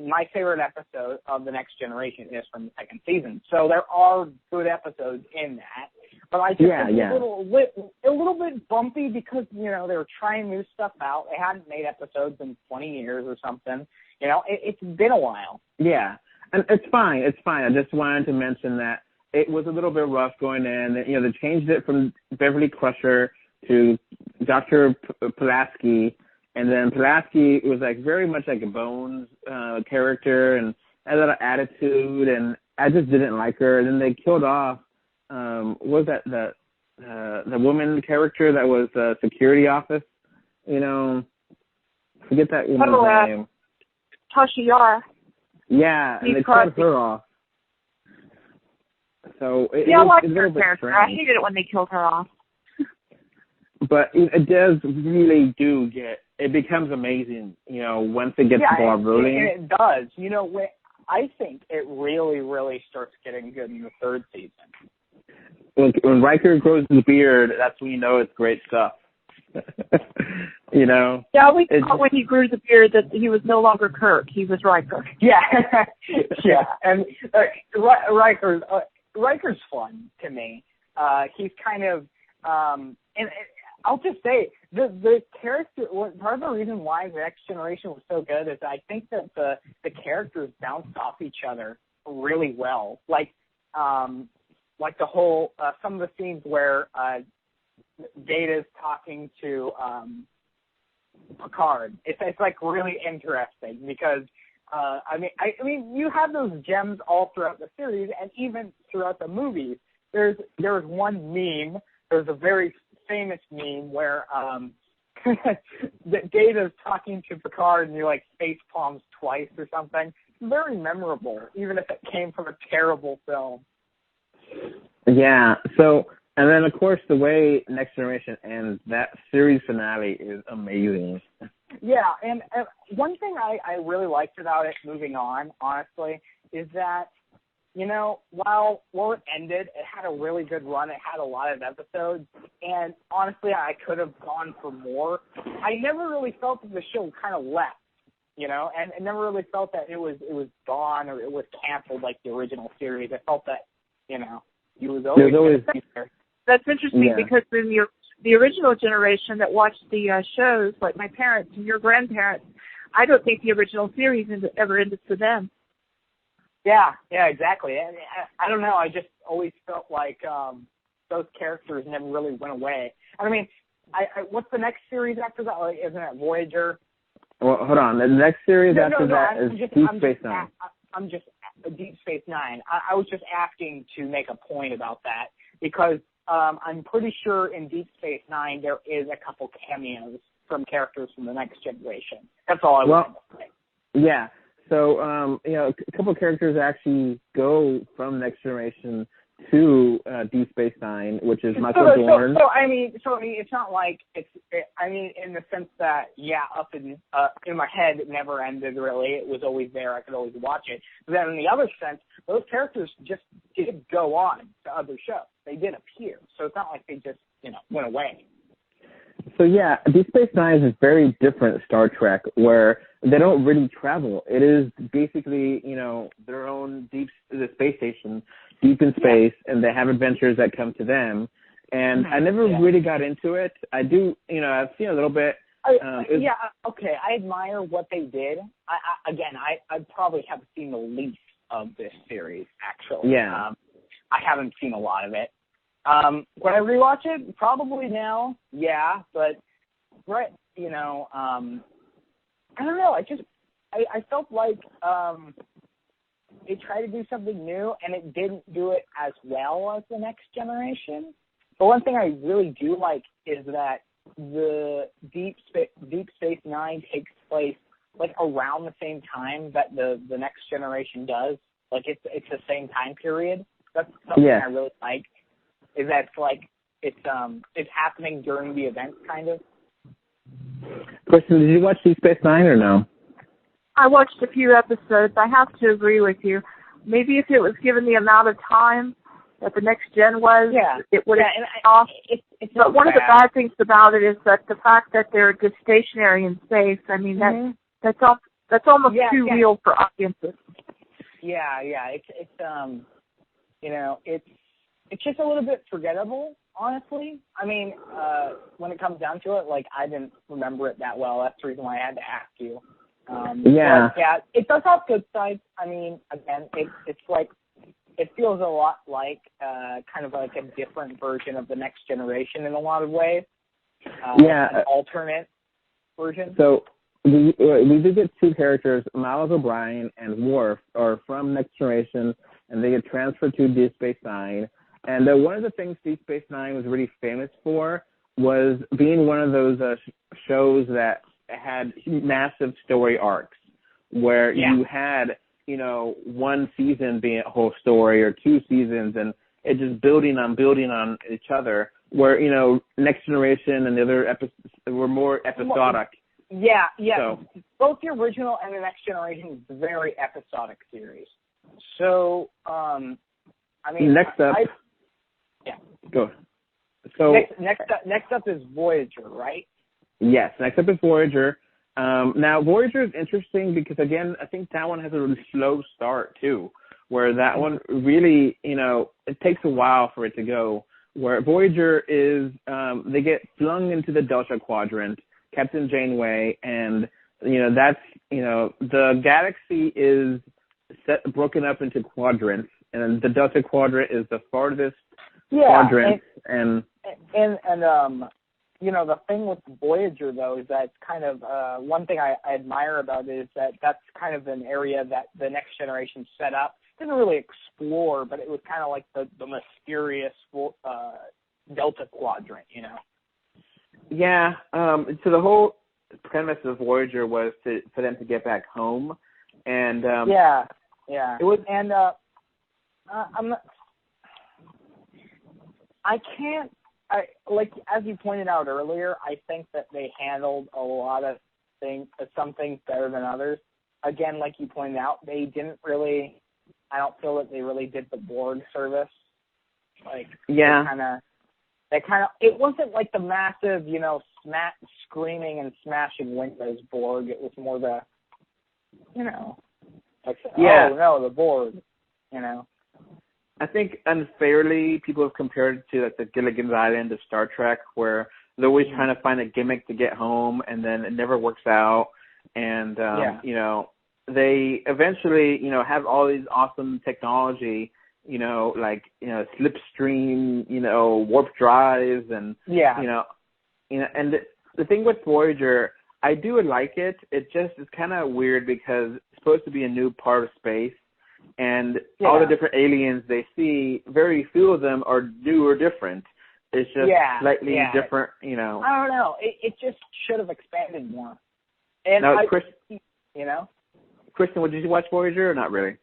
my favorite episode of the Next Generation is from the 2nd season, so there are good episodes in that, but I just think it's a little bit bumpy because, they were trying new stuff out. They hadn't made episodes in 20 years or something. It's been a while. Yeah, and it's fine. I just wanted to mention that it was a little bit rough going in. They changed it from Beverly Crusher to Dr. Pulaski, and then Pulaski was like very much like a Bones character and had a lot of attitude, and I just didn't like her. And then they killed off, what was that, the woman character that was security office. You know, forget that woman's name. Tasha Yar. Yeah, and they killed her off. So I liked her character. I hated it when they killed her off. But it does really it becomes amazing, you know, once it gets the ball rolling. It does. You know, I think it really, really starts getting good in the third season. When Riker grows his beard, that's when you know it's great stuff. You know? Yeah, we thought when he grew the beard that he was no longer Kirk. He was Riker. Yeah. Yeah. And Riker's fun to me. He's kind of, and I'll just say, the character, part of the reason why The Next Generation was so good is I think that the characters bounced off each other really well. Like the whole, some of the scenes where Data's talking to Picard. It's like really interesting because I mean you have those gems all throughout the series and even throughout the movies. There's one meme. There's a very famous meme where Data's talking to Picard and he like face palms twice or something. Very memorable, even if it came from a terrible film. Yeah. So. And then, of course, the way Next Generation ends, that series finale is amazing. Yeah, and one thing I really liked about it moving on, honestly, is that, you know, while it ended, it had a really good run. It had a lot of episodes, and honestly, I could have gone for more. I never really felt that the show kind of left, you know, and I never really felt that it was gone or it was canceled like the original series. I felt that, you know, it was always there. That's interesting because in the original generation that watched the shows, like my parents and your grandparents, I don't think the original series ever ended for them. Yeah, exactly. I don't know. I just always felt like those characters never really went away. I mean, what's the next series after that? Like, isn't it Voyager? Well, hold on. The next series after that is Deep Space Nine. I'm just Deep Space Nine. I was just asking to make a point about that because I'm pretty sure in Deep Space Nine there is a couple cameos from characters from the Next Generation. That's all I wanted to say. Yeah. So, you know, a couple characters actually go from Next Generation to Deep Space Nine, which is Michael Dorn. So I mean, it's not like I mean, in the sense that up in my head, it never ended really. It was always there. I could always watch it. But then in the other sense, those characters just did go on to other shows. They did appear, so it's not like they just went away. So yeah, Deep Space Nine is very different Star Trek, where they don't really travel. It is basically, their own the space station, deep in space, and they have adventures that come to them. And I never really got into it. I do, I've seen a little bit. Okay. I admire what they did. I probably have seen the least of this series, actually. Yeah. I haven't seen a lot of it. Would I rewatch it? Probably now. Yeah, but I don't know. I felt like they tried to do something new, and it didn't do it as well as the Next Generation. But one thing I really do like is that the Deep Space Nine takes place like around the same time that the Next Generation does. Like it's the same time period. That's something I really like. Is that it's happening during the event, kind of. Question: did you watch Deep Space Nine or no? I watched a few episodes. I have to agree with you. Maybe if it was given the amount of time that the Next Gen was, it would have been off. But one of the bad things about it is that the fact that they're just stationary in space. I mean, that's almost too real for audiences. Yeah. It's just a little bit forgettable, honestly. I mean, when it comes down to it, I didn't remember it that well. That's the reason why I had to ask you. It does have good sides. I mean, again, it feels a lot like kind of like a different version of the Next Generation in a lot of ways. An alternate version. So we did get two characters, Miles O'Brien and Worf, are from Next Generation, and they get transferred to Deep Space Nine. And one of the things Deep Space Nine was really famous for was being one of those shows that had massive story arcs, where you had, you know, one season being a whole story or two seasons, and it just building on each other, where, you know, Next Generation and the other episodes were more episodic. Yeah. So, both the original and the Next Generation is a very episodic series. So, I mean, next up, go. So next up is Voyager, right? Yes, next up is Voyager. Now, Voyager is interesting because, again, I think that one has a really slow start, too, where that one really, you know, it takes a while for it to go. Where Voyager is, they get flung into the Delta Quadrant, Captain Janeway, and, you know, that's, you know, the galaxy is broken up into quadrants, and the Delta Quadrant is the farthest quadrant. And you know, the thing with Voyager, though, is that it's kind of one thing I admire about it is that that's kind of an area that the Next Generation set up. Didn't really explore, but it was kind of like the mysterious Delta Quadrant, you know? Yeah. So the whole premise of Voyager was for them to get back home. And yeah. It was, and like as you pointed out earlier, I think that they handled a lot of some things better than others. Again, like you pointed out, they didn't really. I don't feel that they really did the Borg service. Like, they kind of. It wasn't like the massive, you know, screaming and smashing windows Borg. It was more the, you know, like, oh no, the Borg, you know. I think unfairly people have compared it to like the Gilligan's Island of Star Trek, where they're always trying to find a gimmick to get home, and then it never works out. And you know, they eventually, you know, have all these awesome technology, you know, like, you know, slipstream, you know, warp drives, and you know, and the thing with Voyager, I do like it. It just is kind of weird because it's supposed to be a new part of space. And all the different aliens they see, very few of them are new or different. It's just slightly different, you know. I don't know. It just should have expanded more. And now, you know, Kristen, did you watch Voyager or not really?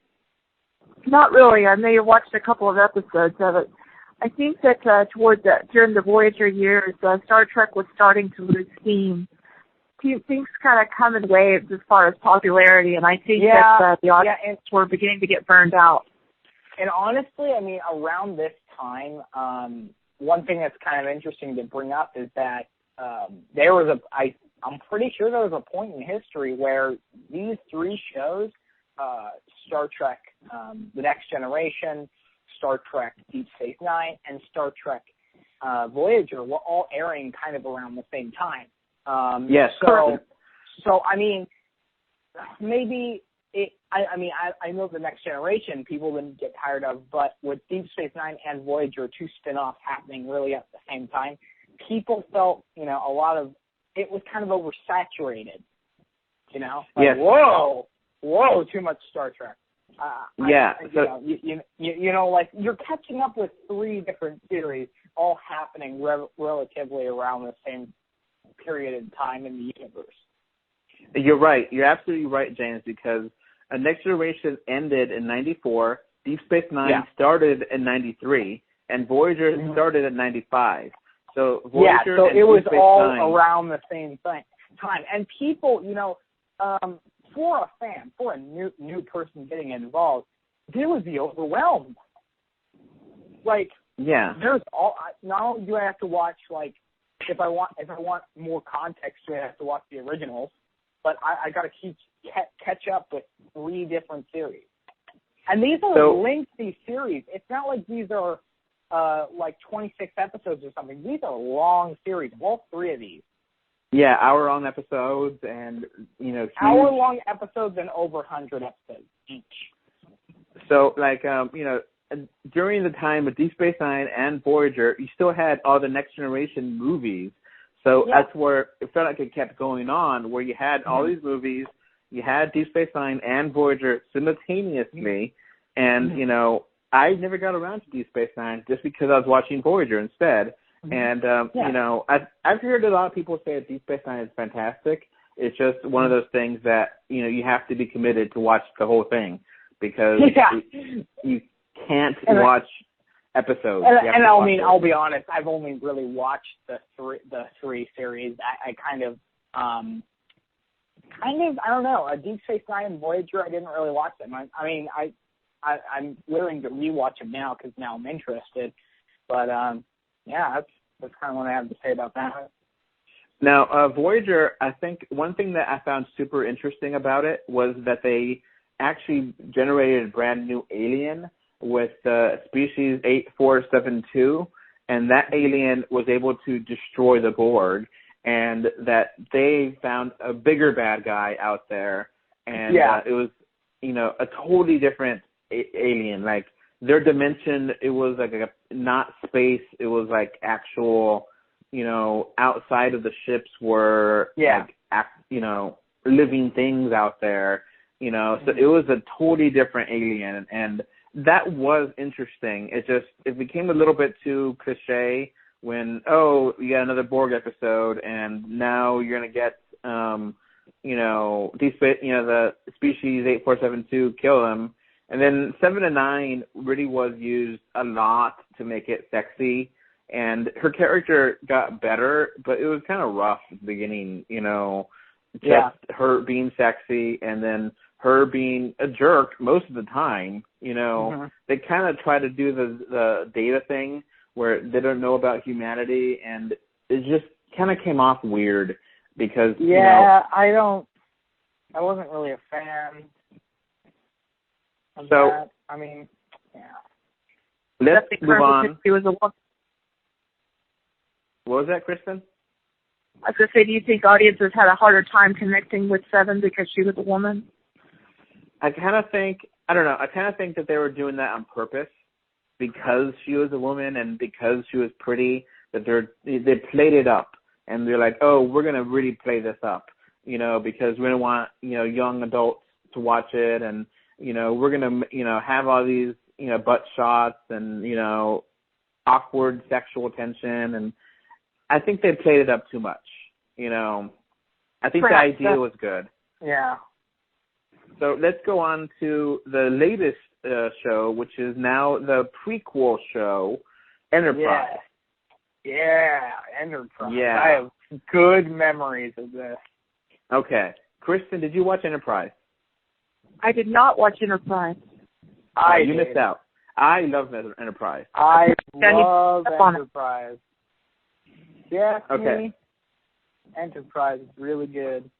Not really. I may have watched a couple of episodes of it. I think that during the Voyager years, Star Trek was starting to lose steam. Things kind of come in waves as far as popularity, and I think that the audience were beginning to get burned out. And honestly, I mean, around this time, one thing that's kind of interesting to bring up is that there was I'm pretty sure there was a point in history where these three shows, Star Trek, The Next Generation, Star Trek Deep Space Nine, and Star Trek Voyager were all airing kind of around the same time. Yes. So I mean, maybe I know the Next Generation people didn't get tired of, but with Deep Space Nine and Voyager, two spin-offs happening really at the same time, people felt, you know, a lot of it was kind of oversaturated. You know, like, whoa, too much Star Trek. You know, like you're catching up with three different series all happening relatively around the same period in time in the universe. You're right. You're absolutely right, James, because Next Generation ended in 94, Deep Space Nine started in 93, and Voyager started in 95. So Voyager so and it was Deep Space all Nine, around the same time. And people, you know, for a fan, for a new person getting involved, they would be overwhelmed. Like, there's not only do I have to watch, like, if I want more context, I have to watch the originals, but I got to catch up with three different series. And these are lengthy series. It's not like these are like 26 episodes or something. These are long series, all three of these. Yeah, hour-long episodes and, you know, hour-long episodes and over 100 episodes each. So, like, you know, during the time of Deep Space Nine and Voyager, you still had all the Next Generation movies. So that's where it felt like it kept going on, where you had all these movies, you had Deep Space Nine and Voyager simultaneously, and, you know, I never got around to Deep Space Nine just because I was watching Voyager instead. And, you know, I've heard a lot of people say that Deep Space Nine is fantastic. It's just one of those things that, you know, you have to be committed to watch the whole thing because you can't watch episodes. And I mean, I'll be honest, I've only really watched the three series. I kind of, I don't know, Deep Space Nine and Voyager, I didn't really watch them. I'm willing to rewatch them now because now I'm interested. But, yeah, that's kind of what I have to say about that. Now, Voyager, I think one thing that I found super interesting about it was that they actually generated a brand new alien with species 8472, and that alien was able to destroy the Borg, and that they found a bigger bad guy out there, and it was, you know, a totally different alien. Like, their dimension, it was like not space, it was like actual, you know, outside of the ships were, like, you know, living things out there, you know, so it was a totally different alien, and that was interesting. It became a little bit too cliche when, oh, you got another Borg episode, and now you're going to get, you know, the species 8472, kill them. And then 7 and 9 really was used a lot to make it sexy, and her character got better, but it was kind of rough at the beginning, you know, just her being sexy and then her being a jerk most of the time, you know. They kind of try to do the data thing where they don't know about humanity, and it just kind of came off weird because, you know, I wasn't really a fan. So, that. I mean, let's move on. She was a woman. What was that, Kristen? I was going to say, do you think audiences had a harder time connecting with Seven because she was a woman? I kind of think that they were doing that on purpose because she was a woman and because she was pretty, that they played it up. And they're like, oh, we're going to really play this up, you know, because we don't want, you know, young adults to watch it, and, you know, we're going to, you know, have all these, you know, butt shots and, you know, awkward sexual tension. And I think they played it up too much, you know. I think the idea was good. Yeah. So let's go on to the latest show, which is now the prequel show, Enterprise. Yeah, Enterprise. Yeah. I have good memories of this. Okay. Kristen, did you watch Enterprise? I did not watch Enterprise. You missed out. I love Enterprise. I love Enterprise. Yeah, okay. Enterprise is really good.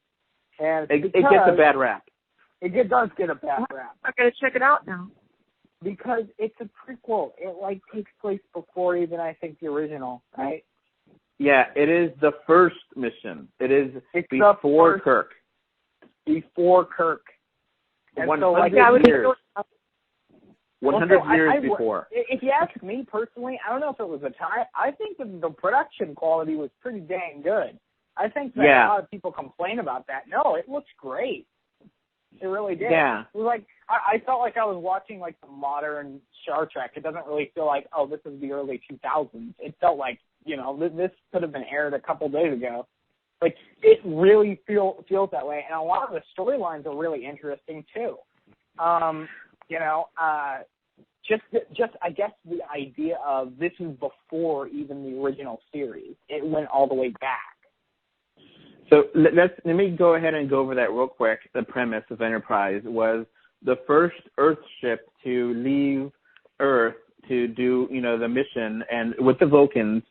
And it gets a bad rap. It does get a bad rap. I'm going to check it out now. Because it's a prequel. It, like, takes place before even, I think, the original, right? Yeah, it is the first mission. It's before Kirk. Before Kirk. And 100 years. 100 years before. If you ask me personally, I don't know if it was a tie. I think that the production quality was pretty dang good. I think that a lot of people complain about that. No, it looks great. It really did. Yeah. It was like, I felt like I was watching like the modern Star Trek. It doesn't really feel like, oh, this is the early 2000s. It felt like, you know, this could have been aired a couple days ago. Like, it really feels that way. And a lot of the storylines are really interesting, too. You know, just I guess the idea of this is before even the original series. It went all the way back. So let me go ahead and go over that real quick. The premise of Enterprise was the first Earth ship to leave Earth to do, you know, the mission, and with the Vulcans,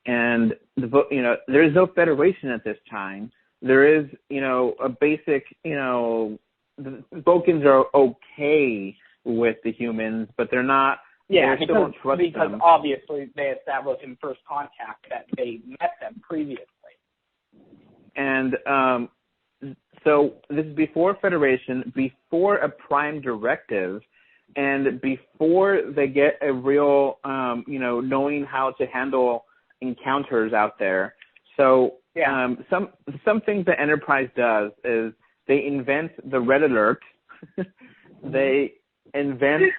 and you know, there is no Federation at this time. There is, you know, a basic, you know, the Vulcans are okay with the humans, but they're not. Yeah, they still don't trust because them. Obviously they established in First Contact that they met them previously. And so this is before Federation, before a prime directive, and before they get a real, you know, knowing how to handle encounters out there. So some things that Enterprise does is they invent the Red Alert. They invent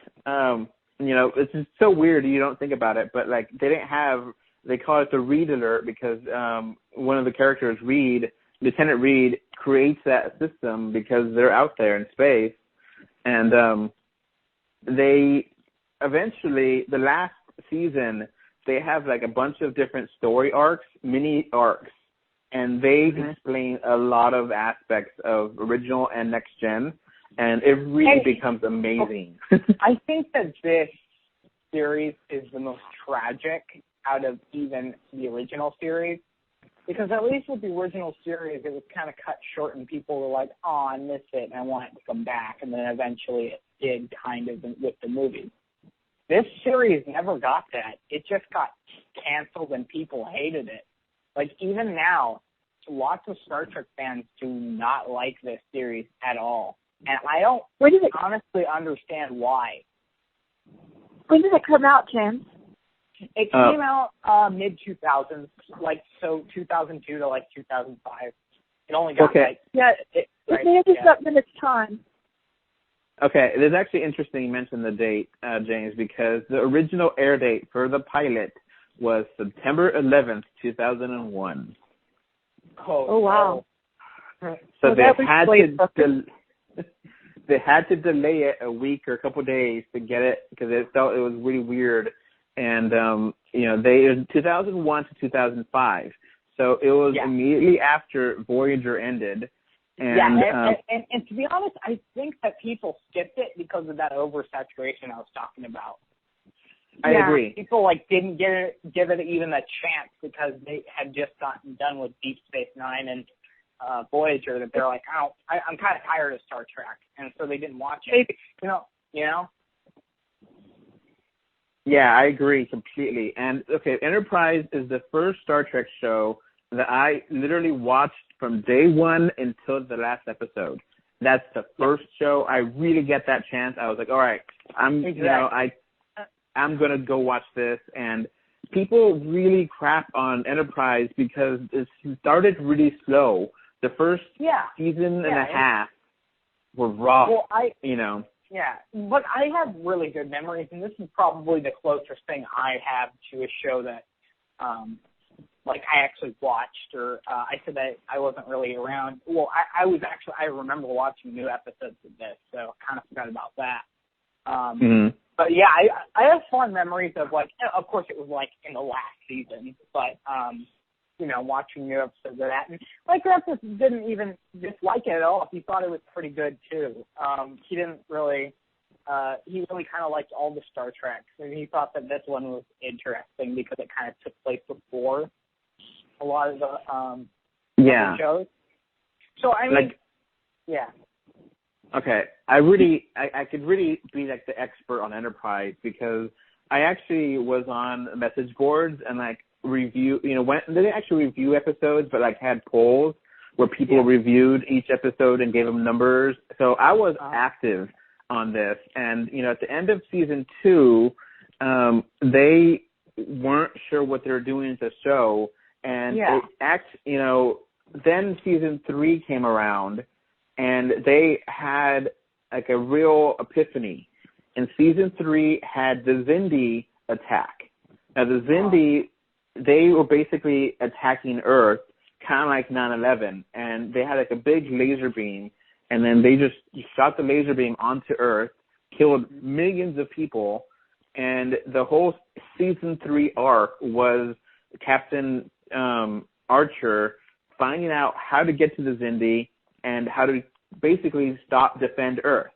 it's just so weird you don't think about it, but like they call it the Reed alert because one of the characters, Lieutenant Reed, creates that system because they're out there in space, and they eventually, the last season, they have like a bunch of different story arcs, mini arcs, and they explain a lot of aspects of original and next gen, and it really becomes amazing. I think that this series is the most tragic out of even the original series, because at least with the original series, it was kind of cut short, and people were like, "Oh, I miss it, and I want it to come back," and then eventually it did, kind of, with the movies. This series never got that. It just got canceled, and people hated it. Like, even now, lots of Star Trek fans do not like this series at all, and I don't honestly understand why. When did it come out, James? It came out mid-2000s, 2002 to 2005. It only got Okay. It may have just not been its time. Okay, it is actually interesting you mentioned the date, James, because the original air date for the pilot was September 11th, 2001. Oh wow. So they had to delay it a week or a couple of days to get it because it felt it was really weird. And, it was 2001 to 2005. So it was immediately after Voyager ended. And, and to be honest, I think that people skipped it because of that oversaturation I was talking about. I agree. People didn't give it even a chance because they had just gotten done with Deep Space Nine and Voyager. That they're like, I'm kind of tired of Star Trek, and so they didn't watch it. You know. Yeah, I agree completely. And okay, Enterprise is the first Star Trek show that I literally watched from day one until the last episode. That's the first show. I really get that chance. I was like, all right, I'm gonna go watch this. And people really crap on Enterprise because it started really slow. The first season and a half were rough. Well, Yeah, but I have really good memories, and this is probably the closest thing I have to a show that, I actually watched, or I said that I wasn't really around. Well, I remember watching new episodes of this, so I kind of forgot about that. But yeah, I have fond memories of of course it was in the last season, but watching new episodes of that. And my grandpa didn't even dislike it at all. He thought it was pretty good too. He didn't really, he really kind of liked all the Star Treks, and he thought that this one was interesting because it kind of took place before a lot of the other shows. So I mean, Okay, I could really be the expert on Enterprise because I actually was on message boards and review, when they didn't actually review episodes, but had polls where people reviewed each episode and gave them numbers. So I was active on this, and at the end of season 2, they weren't sure what they were doing with the show, and then season 3 came around, and they had a real epiphany. And season 3 had the Xindi attack. Now the Xindi, they were basically attacking Earth, kind of like 9/11, and they had a big laser beam, and then they just shot the laser beam onto Earth, killed millions of people, and the whole season 3 arc was Captain Archer finding out how to get to the Xindi and how to basically defend Earth.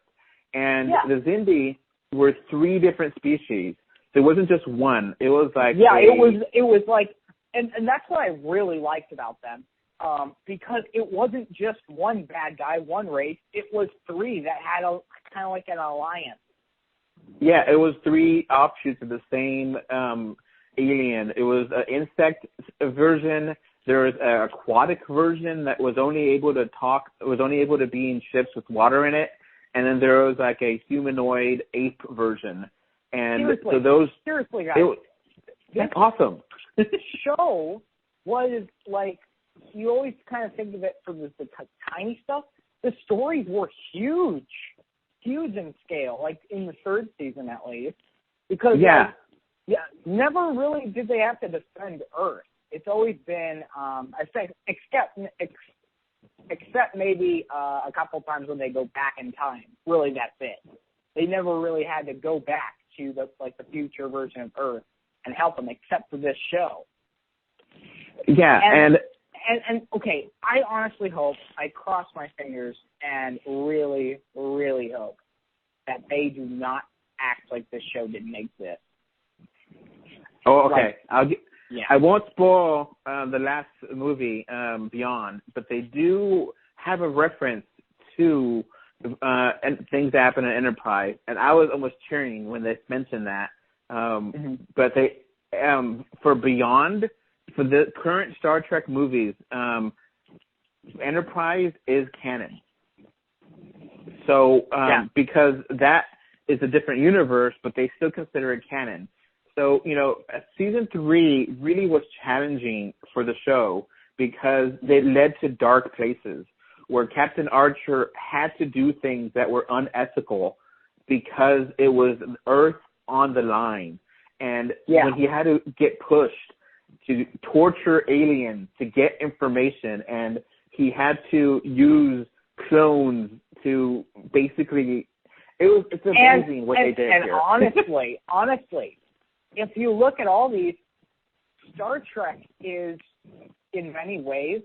And the Xindi were 3 different species. So it wasn't just one. It was it was and that's what I really liked about them, because it wasn't just one bad guy, one race. It was 3 that had kind of an alliance. Yeah, it was 3 offshoots of the same alien. It was an insect version. There was an aquatic version that was only able to talk. Was only able to be in ships with water in it. And then there was a humanoid ape version. And seriously, guys, that's awesome. This show was you always kind of think of it for the tiny stuff. The stories were huge in scale, in the 3rd season at least. Because Yeah. Never really did they have to defend Earth. It's always been, I think, except maybe a couple times when they go back in time. Really, that's it. They never really had to go back to the future version of Earth and help them, except for this show. Yeah, and okay, I honestly hope, I cross my fingers and really, really hope that they do not act like this show didn't exist. Oh, okay. Yeah. I won't spoil the last movie, Beyond, but they do have a reference to things that happen in Enterprise, and I was almost cheering when they mentioned that. But they, for Beyond, for the current Star Trek movies, Enterprise is canon. So because that is a different universe, but they still consider it canon. So, season 3 really was challenging for the show because they led to dark places where Captain Archer had to do things that were unethical because it was Earth on the line. And when he had to get pushed to torture aliens to get information, and he had to use clones to basically, it's amazing what they did here. And honestly, if you look at all these, Star Trek is, in many ways,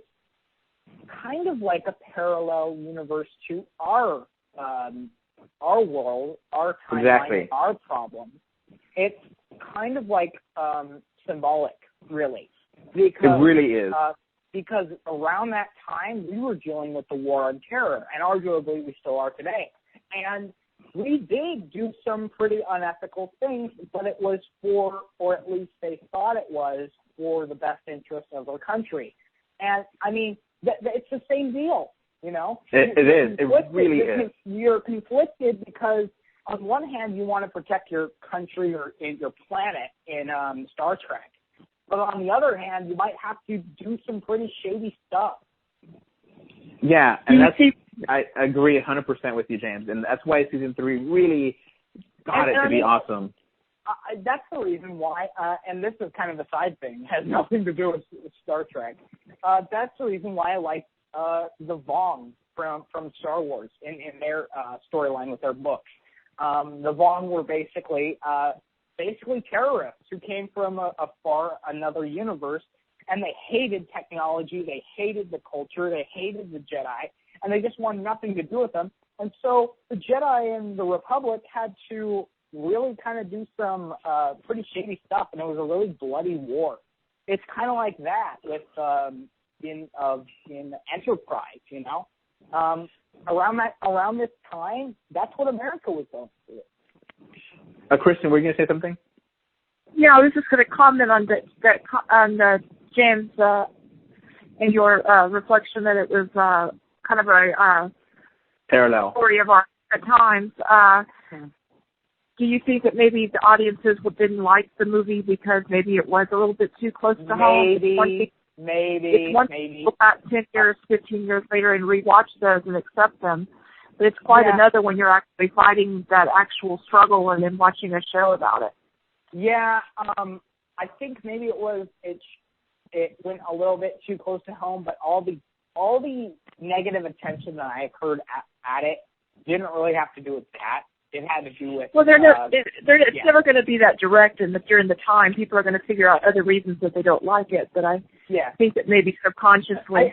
kind of like a parallel universe to our world, our timeline, our problems. It's kind of like symbolic, really. Because, it really is. Because around that time, we were dealing with the war on terror, and arguably we still are today. And we did do some pretty unethical things, but it was for, or at least they thought it was, for the best interest of our country. And, I mean, it's the same deal, It is. It really is. You're conflicted because, on one hand, you want to protect your country or your planet in Star Trek. But on the other hand, you might have to do some pretty shady stuff. Yeah, and I agree 100% with you, James, and that's why season 3 really got it to be awesome. That's the reason why, and this is kind of a side thing, has nothing to do with Star Trek. That's the reason why I like the Vong from Star Wars in their storyline with their books. The Vong were basically terrorists who came from another universe, and they hated technology, they hated the culture, they hated the Jedi, and they just wanted nothing to do with them. And so the Jedi and the Republic had to really kind of do some pretty shady stuff, and it was a really bloody war. It's kind of like that with in Enterprise, Around this time, that's what America was going through. Kristen, were you going to say something? Yeah, I was just going to comment on James and your reflection that it was kind of a parallel story of our times. Do you think that maybe the audiences didn't like the movie because maybe it was a little bit too close to home? Maybe. It's one thing to go back 10 years, 15 years later and rewatch those and accept them. But it's quite another when you're actually fighting that actual struggle and then watching a show about it. Yeah, I think maybe it went a little bit too close to home, but all the negative attention that I heard at it didn't really have to do with that. It had to do with it's never going to be that direct, and during the time, people are going to figure out other reasons that they don't like it. But I think that maybe subconsciously.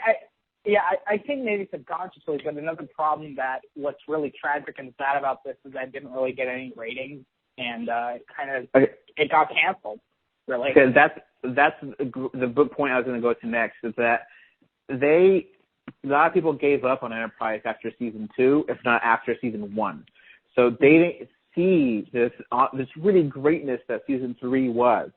I think maybe subconsciously, but another problem that what's really tragic and sad about this is I didn't really get any ratings, and it got canceled. Really, because that's the book point I was going to go to next is that a lot of people gave up on Enterprise after season 2, if not after season 1. So they didn't see this really greatness that season 3 was.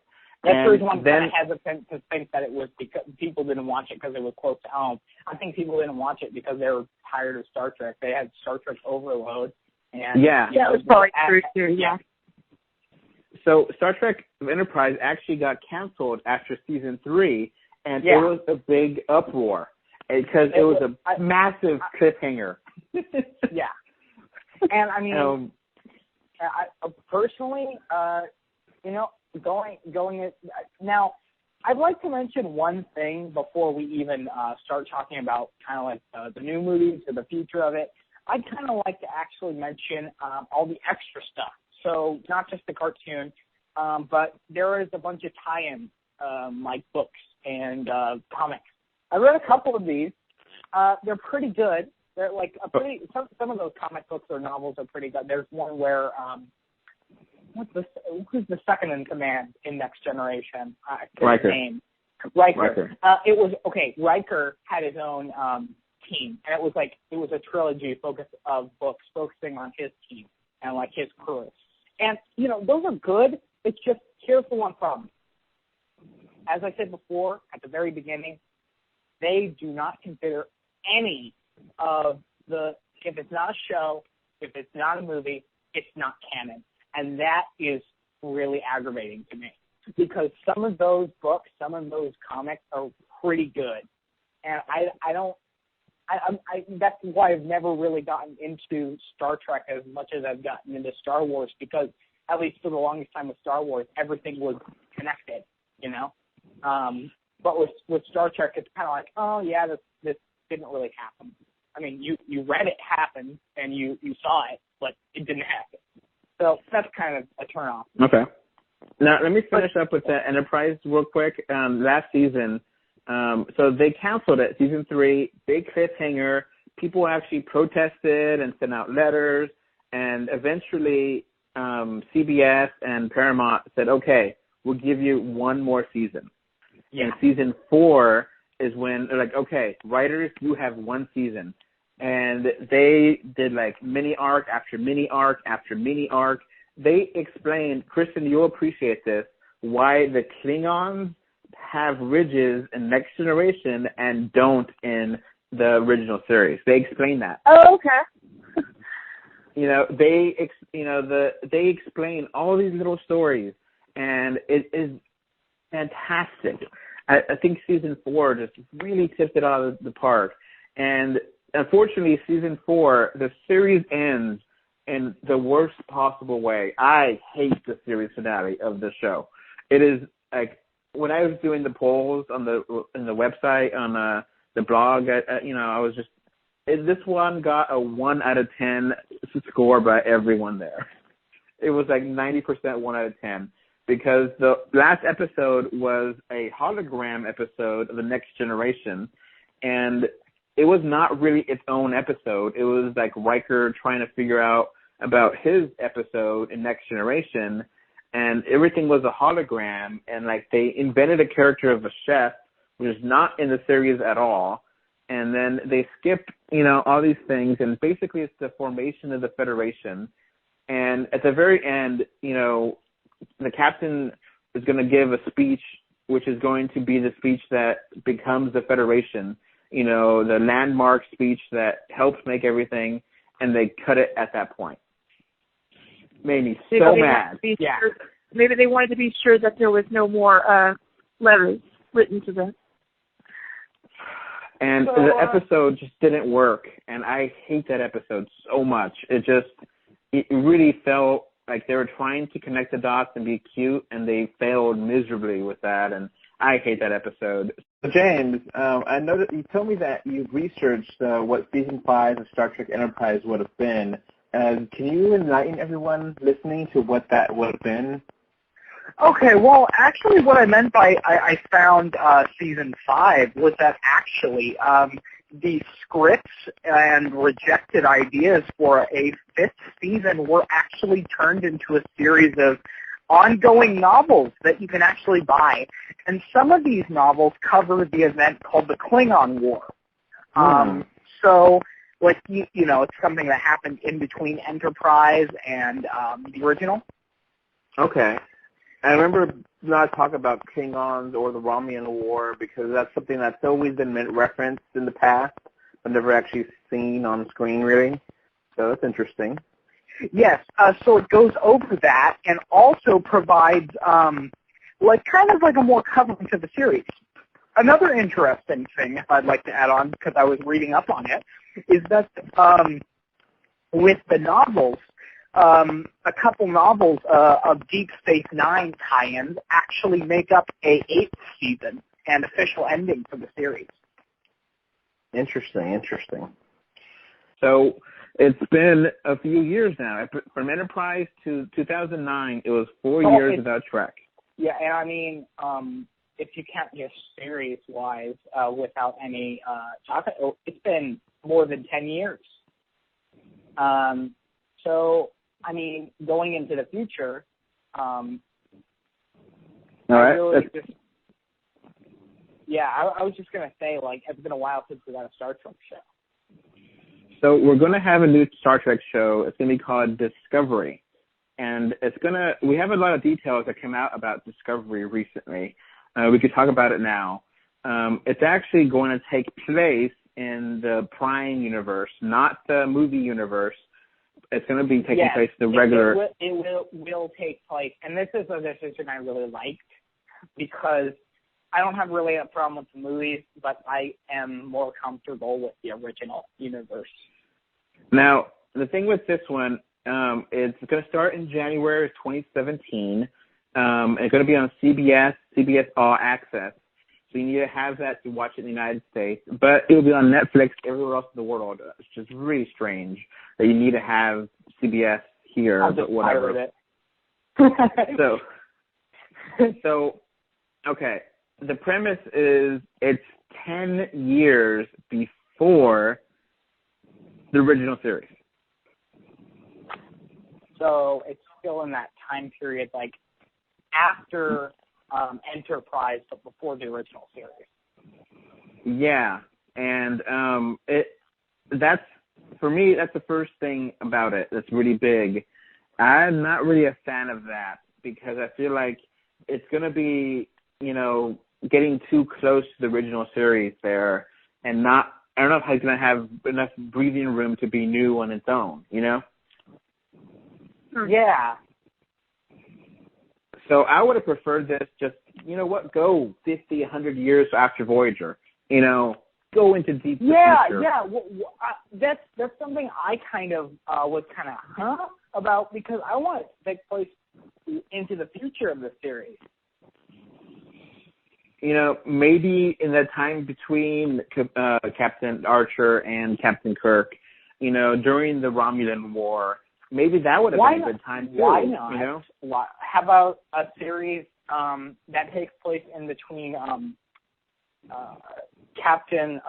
That's the reason I'm kind of hesitant to think that it was because people didn't watch it because it was close to home. I think people didn't watch it because they were tired of Star Trek. They had Star Trek overload. And, that was probably true too, yeah. So Star Trek Enterprise actually got canceled after season 3, and it was a big uproar because it was a massive cliffhanger. Yeah. And I mean, personally, Now, I'd like to mention one thing before we even start talking about kind of like the new movies or the future of it. I'd kind of like to actually mention all the extra stuff. So not just the cartoon, but there is a bunch of tie-ins, like books and comics. I read a couple of these. They're pretty good. They're like some of those comic books or novels are pretty good. There's one where who's the second in command in Next Generation? Riker. Riker. It was Riker had his own team, and it was a trilogy of books focusing on his team and like his crew. And those are good. It's just here's the one problem. As I said before at the very beginning, they do not consider any of if it's not a show, if it's not a movie, it's not canon. And that is really aggravating to me because some of those books, some of those comics are pretty good. And that's why I've never really gotten into Star Trek as much as I've gotten into Star Wars because at least for the longest time with Star Wars, everything was connected, But with Star Trek, it's kind of like, oh yeah, this didn't really happen. I mean, you read it happen and you saw it, but it didn't happen. So that's kind of a turnoff. Okay. Now let me finish up with the Enterprise real quick. Last season, so they canceled it. Season 3, big cliffhanger. People actually protested and sent out letters, and eventually CBS and Paramount said, "Okay, we'll give you one more season." Yeah. And season 4 is when they're like, "Okay, writers, you have one season." And they did like mini arc after mini arc after mini arc. They explained, Kristen, you'll appreciate this, why the Klingons have ridges in Next Generation and don't in the original series. They explain that. Oh, okay. They explain all these little stories, and it is fantastic. I think season 4 just really tipped it out of the park. And unfortunately, season 4, the series ends in the worst possible way. I hate the series finale of the show. It is like when I was doing the polls on the website on the blog. I was just this one got a 1 out of 10 score by everyone there. It was like 90% 1 out of 10 because the last episode was a hologram episode of the Next Generation, and it was not really its own episode. It was like Riker trying to figure out about his episode in Next Generation, and everything was a hologram, and like they invented a character of a chef, which is not in the series at all, and then they skipped, all these things, and basically it's the formation of the Federation, and at the very end, the captain is going to give a speech, which is going to be the speech that becomes the Federation, the landmark speech that helps make everything, and they cut it at that point. Made me so mad. Yeah. Maybe they wanted to be sure that there was no more letters written to them. And the episode just didn't work, and I hate that episode so much. It really felt like they were trying to connect the dots and be cute, and they failed miserably with that, and I hate that episode. James, I know that you told me that you've researched what Season 5 of Star Trek Enterprise would have been. Can you enlighten everyone listening to what that would have been? Okay, well, actually what I meant by I found Season 5 was that actually the scripts and rejected ideas for a 5th season were actually turned into a series of ongoing novels that you can actually buy. And some of these novels cover the event called the Klingon War. So, like, it's something that happened in between Enterprise and the original. Okay. I remember not talking about Klingons or the Romulan War because that's something that's always been referenced in the past, but never actually seen on screen, really. So that's interesting. Yes, so it goes over that and also provides kind of like a more covering to the series. Another interesting thing, if I'd like to add on, because I was reading up on it, is that with the novels, a couple novels of Deep Space Nine tie-ins actually make up a 8th season and official ending for the series. Interesting. So it's been a few years now. From Enterprise to 2009, it was 4 years without Trek. Yeah, and I mean, if you count just series-wise without any chocolate, it's been more than 10 years. So, I mean, going into the future, All right. I was just going to say, like, it's been a while since we got a Star Trek show. So we're going to have a new Star Trek show. It's going to be called Discovery. And we have a lot of details that came out about Discovery recently. We could talk about it now. It's actually going to take place in the Prime universe, not the movie universe. It's going to be taking place in the regular. It will take place, and this is a decision I really liked because I don't have really a problem with the movies, but I am more comfortable with the original universe. Now, the thing with this one, it's going to start in January of 2017. It's going to be on CBS All Access. So you need to have that to watch it in the United States. But it will be on Netflix everywhere else in the world. It's just really strange that you need to have CBS here, I'll but just whatever. pirate it. So, okay. The premise is it's 10 years before the original series. So it's still in that time period, like after Enterprise, but before the original series. Yeah, and that's for me. That's the first thing about it that's really big. I'm not really a fan of that because I feel like it's going to be, getting too close to the original series there, and not. I don't know if it's going to have enough breathing room to be new on its own. Yeah. So I would have preferred this just, go 50, 100 years after Voyager. Go into deep future. Yeah. Well, that's something I kind of was about because I want it to take place into the future of the series. Maybe in the time between Captain Archer and Captain Kirk, during the Romulan War, maybe that would have been a good time too. Why not? How about a series that takes place in between Captain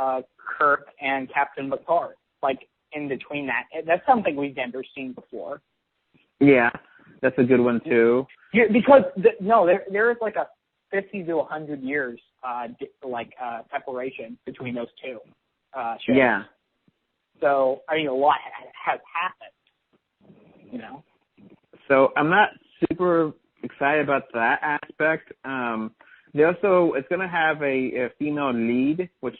Kirk and Captain Picard? Like in between that. That's something we've never seen before. Yeah, that's a good one too. Yeah, because there is like a 50 to 100 years separation between those two shows. Yeah. So a lot has happened. So I'm not super excited about that aspect. It's going to have a female lead, which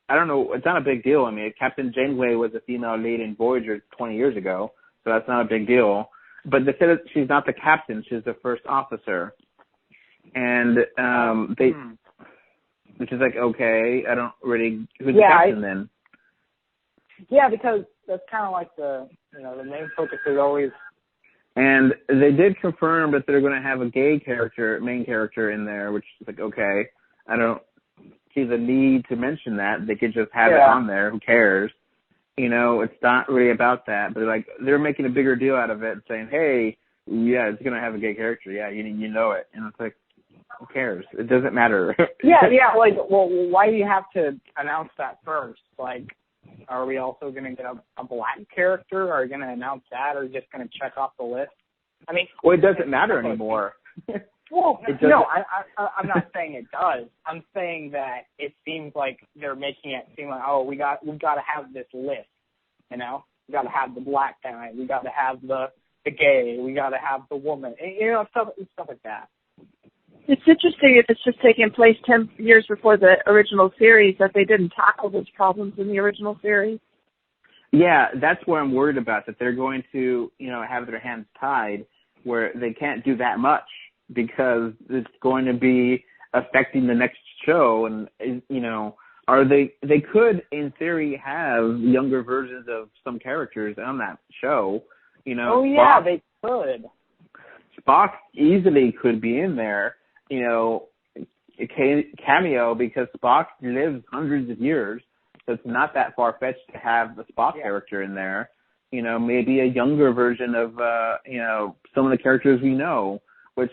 I don't know. It's not a big deal. I mean, Captain Janeway was a female lead in Voyager 20 years ago, so that's not a big deal. But they said she's not the captain; she's the first officer, and which is like okay. I don't really who's the captain then? Yeah, because that's kind of like the main focus is always. And they did confirm that they're going to have a gay main character in there, which is like, okay, I don't see the need to mention that. They could just have it on there. Who cares? It's not really about that. But they're making a bigger deal out of it and saying, hey, yeah, it's going to have a gay character. Yeah, you know it. And it's like, who cares? It doesn't matter. Why do you have to announce that first? Are we also going to get a black character? Are we going to announce that, or just going to check off the list? I mean, it doesn't matter anymore. I'm not saying it does. I'm saying that it seems like they're making it seem like, we got to have this list. We got to have the black guy. We got to have the gay. We got to have the woman. Stuff like that. It's interesting if it's just taking place 10 years before the original series that they didn't tackle those problems in the original series. Yeah, that's what I'm worried about, that they're going to, have their hands tied where they can't do that much because it's going to be affecting the next show. And, they could, in theory, have younger versions of some characters on that show, You know, Oh yeah, they could. Spock easily could be in there, you know, a cameo, because Spock lives hundreds of years, so it's not that far-fetched to have the Spock character in there. You know, maybe a younger version of, you know, some of the characters we know, which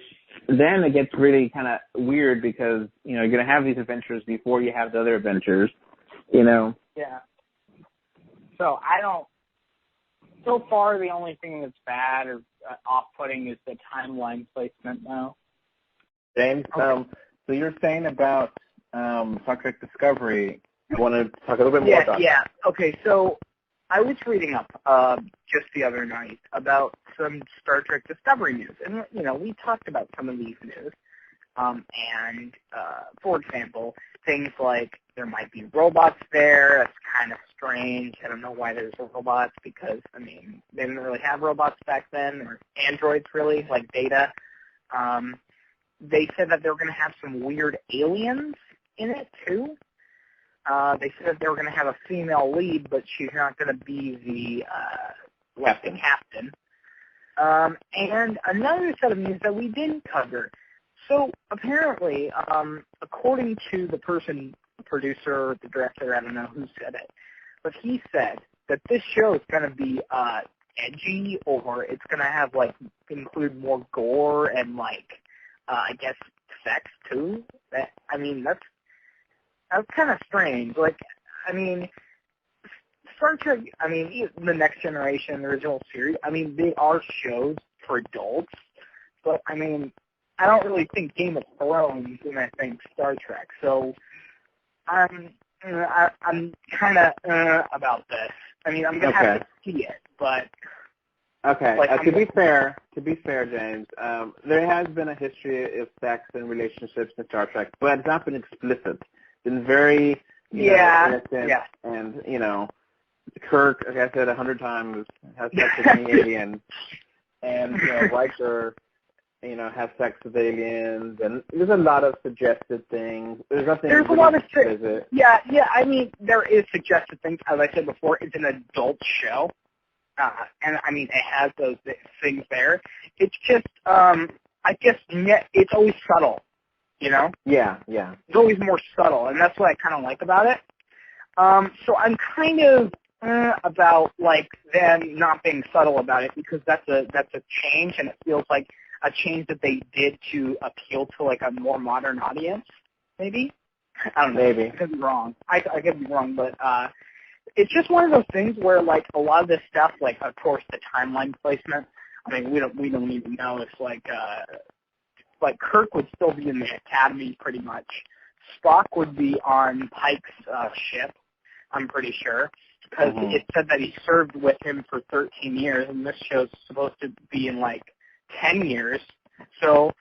then it gets really kind of weird because, you know, you're going to have these adventures before you have the other adventures, you know. Yeah. So so far the only thing that's bad or off-putting is the timeline placement now. James, Okay. So you're saying about Star Trek Discovery, you want to talk a little bit more about that? Okay, so I was reading up just the other night about some Star Trek Discovery news. And, you know, we talked about some of these news. For example, things like there might be robots there. That's kind of strange. I don't know why there's robots because, I mean, they didn't really have robots back then, or androids really, like Data. They said that they were going to have some weird aliens in it, too. They said they were going to have a female lead, but she's not going to be the captain. And another set of news that we didn't cover. So apparently, according to the producer, the director, I don't know who said it, but he said that this show is going to be edgy, or it's going to have, like, include more gore and, like, I guess sex too. I mean, that's kind of strange. Like, I mean, Star Trek, I mean, the Next Generation, the original series, I mean, they are shows for adults, but, I mean, I don't really think Game of Thrones, and I think Star Trek, so I'm kind of about this. I mean, I'm going to have to see it, but... Okay. Like, to be fair, James, there has been a history of sex and relationships in Star Trek, but it's not been explicit. It's been very, innocent, and, you know, Kirk, like I said 100 times, has sex with any alien, and, you know, Riker, you know, has sex with aliens, and there's a lot of suggested things. There's nothing. There's a lot of things. Yeah. I mean, there is suggested things. As I said before, it's an adult show. And I mean, it has those things there. It's just, I guess, it's always subtle, you know? Yeah. It's always more subtle, and that's what I kind of like about it. So I'm kind of about, like, them not being subtle about it, because that's a change, and it feels like a change that they did to appeal to, like, a more modern audience, maybe? I don't know. Maybe. I could be wrong. I could be wrong, but it's just one of those things where, like, a lot of this stuff, like, of course, the timeline placement, I mean, we don't even know if, like Kirk would still be in the Academy pretty much. Spock would be on Pike's ship, I'm pretty sure, because it said that he served with him for 13 years, and this show's supposed to be in, like, 10 years. So,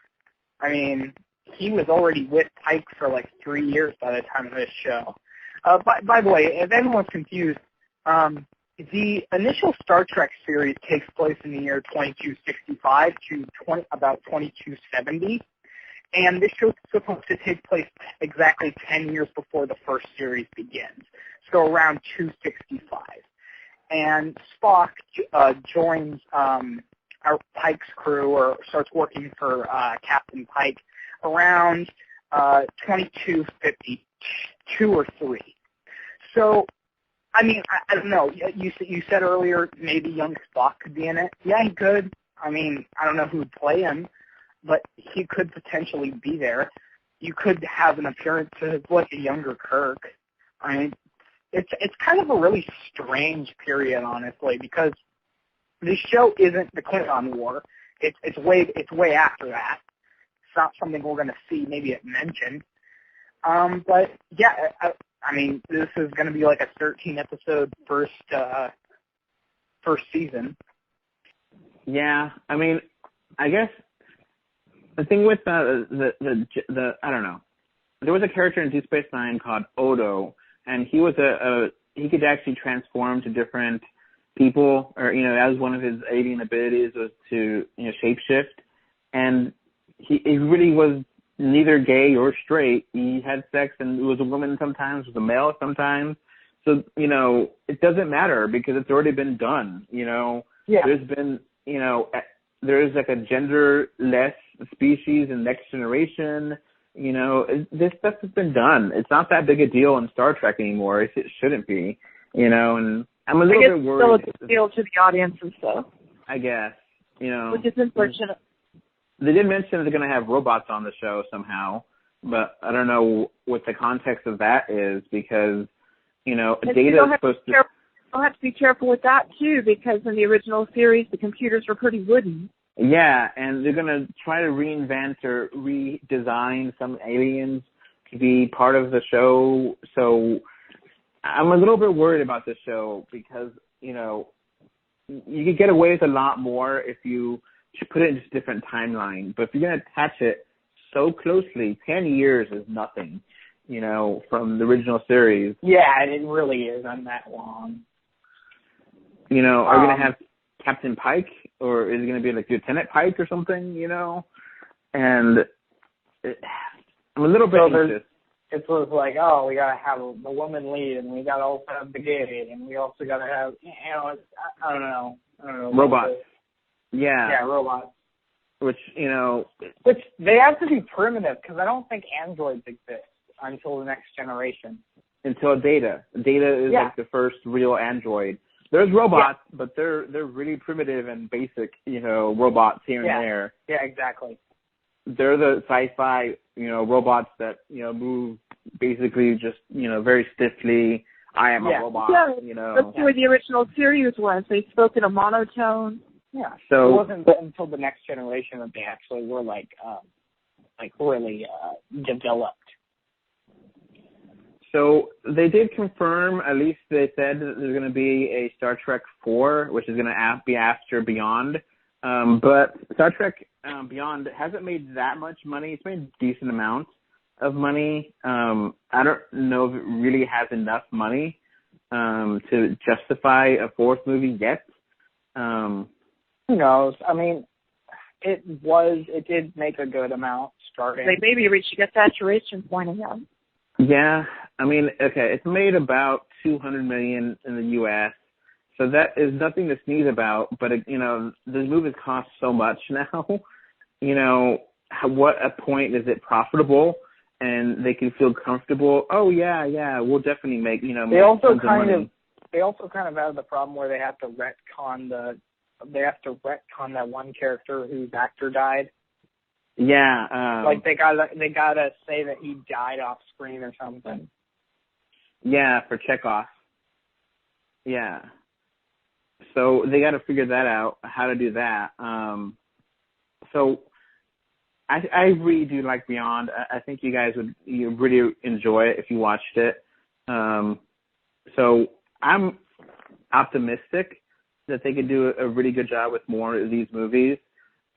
I mean, he was already with Pike for, like, 3 years by the time of this show. By the way, if anyone's confused, the initial Star Trek series takes place in the year 2265 to about 2270, and this show's supposed to take place exactly 10 years before the first series begins, so around 265. And Spock joins our Pike's crew, or starts working for Captain Pike, around 2252 or 3. So, I mean, I don't know. You said earlier maybe young Spock could be in it. Yeah, he could. I mean, I don't know who would play him, but he could potentially be there. You could have an appearance of, like, a younger Kirk. I mean, it's kind of a really strange period, honestly, because this show isn't the Klingon War. It's way after that. It's not something we're going to see maybe it mentioned. But yeah, I mean, this is going to be like a 13-episode first season. Yeah, I mean, I guess the thing with the I don't know. There was a character in Deep Space Nine called Odo, and he was he could actually transform to different people, or, you know, as one of his alien abilities was to, you know, shapeshift, and he really was neither gay or straight. He had sex, and it was a woman sometimes, was a male sometimes. So, you know, it doesn't matter because it's already been done, you know. There's been, there is like a genderless species in Next Generation. This stuff has been done. It's not that big a deal in Star Trek anymore. It shouldn't be, and I'm a little bit worried. It's still a deal to the audience and stuff. I guess, Which is unfortunate. They did mention they're going to have robots on the show somehow, but I don't know what the context of that is because, Data is supposed to... I'll have to be careful with that, too, because in the original series, the computers were pretty wooden. Yeah, and they're going to try to reinvent or redesign some aliens to be part of the show. So I'm a little bit worried about this show because, you could get away with a lot more if you put it in just a different timeline. But if you're going to attach it so closely, 10 years is nothing, from the original series. Yeah, it really is. I'm that long. Are you going to have Captain Pike, or is it going to be like Lieutenant Pike or something, And I'm a little bit anxious. It was like, oh, we got to have the woman lead, and we got to also have the gay, and we also got to have, I don't know. Robots. Yeah, robots. Which, Which they have to be primitive, because I don't think androids exist until the Next Generation. Until Data. Data is like the first real android. There's robots, but they're really primitive and basic, robots here and there. Yeah, exactly. They're the sci-fi, robots that, move basically just, very stiffly. I am a robot, That's the way the original series was. They spoke in a monotone. Yeah. So it wasn't until the Next Generation that they actually were really developed. So they did confirm, at least they said that there's going to be a Star Trek 4, which is going to be after Beyond. But Star Trek Beyond hasn't made that much money. It's made a decent amount of money. I don't know if it really has enough money to justify a fourth movie yet. Who knows? I mean, it did make a good amount starting. They maybe reached a saturation point again. Yeah, I mean, okay, it's made about $200 million in the U.S., so that is nothing to sneeze about. But the movies cost so much now. What a point is it profitable, and they can feel comfortable. Oh yeah, we'll definitely make They also kind of have the problem where they have to retcon that one character whose actor died. Yeah. They gotta say that he died off screen or something. Yeah, for Chekhov. Yeah. So they got to figure that out, how to do that. So I really do like Beyond. I think you guys would really enjoy it if you watched it. So I'm optimistic that they could do a really good job with more of these movies.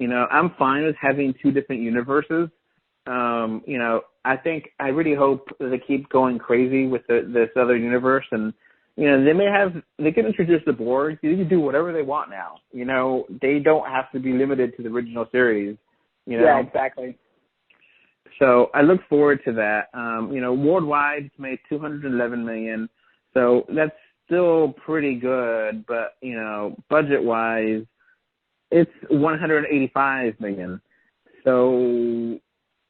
I'm fine with having two different universes. I really hope that they keep going crazy with this other universe, and they can introduce the Borg. They can do whatever they want now. They don't have to be limited to the original series. Yeah, exactly. So I look forward to that. Worldwide it's made $211 million, so that's still pretty good. But budget wise, it's $185 million. So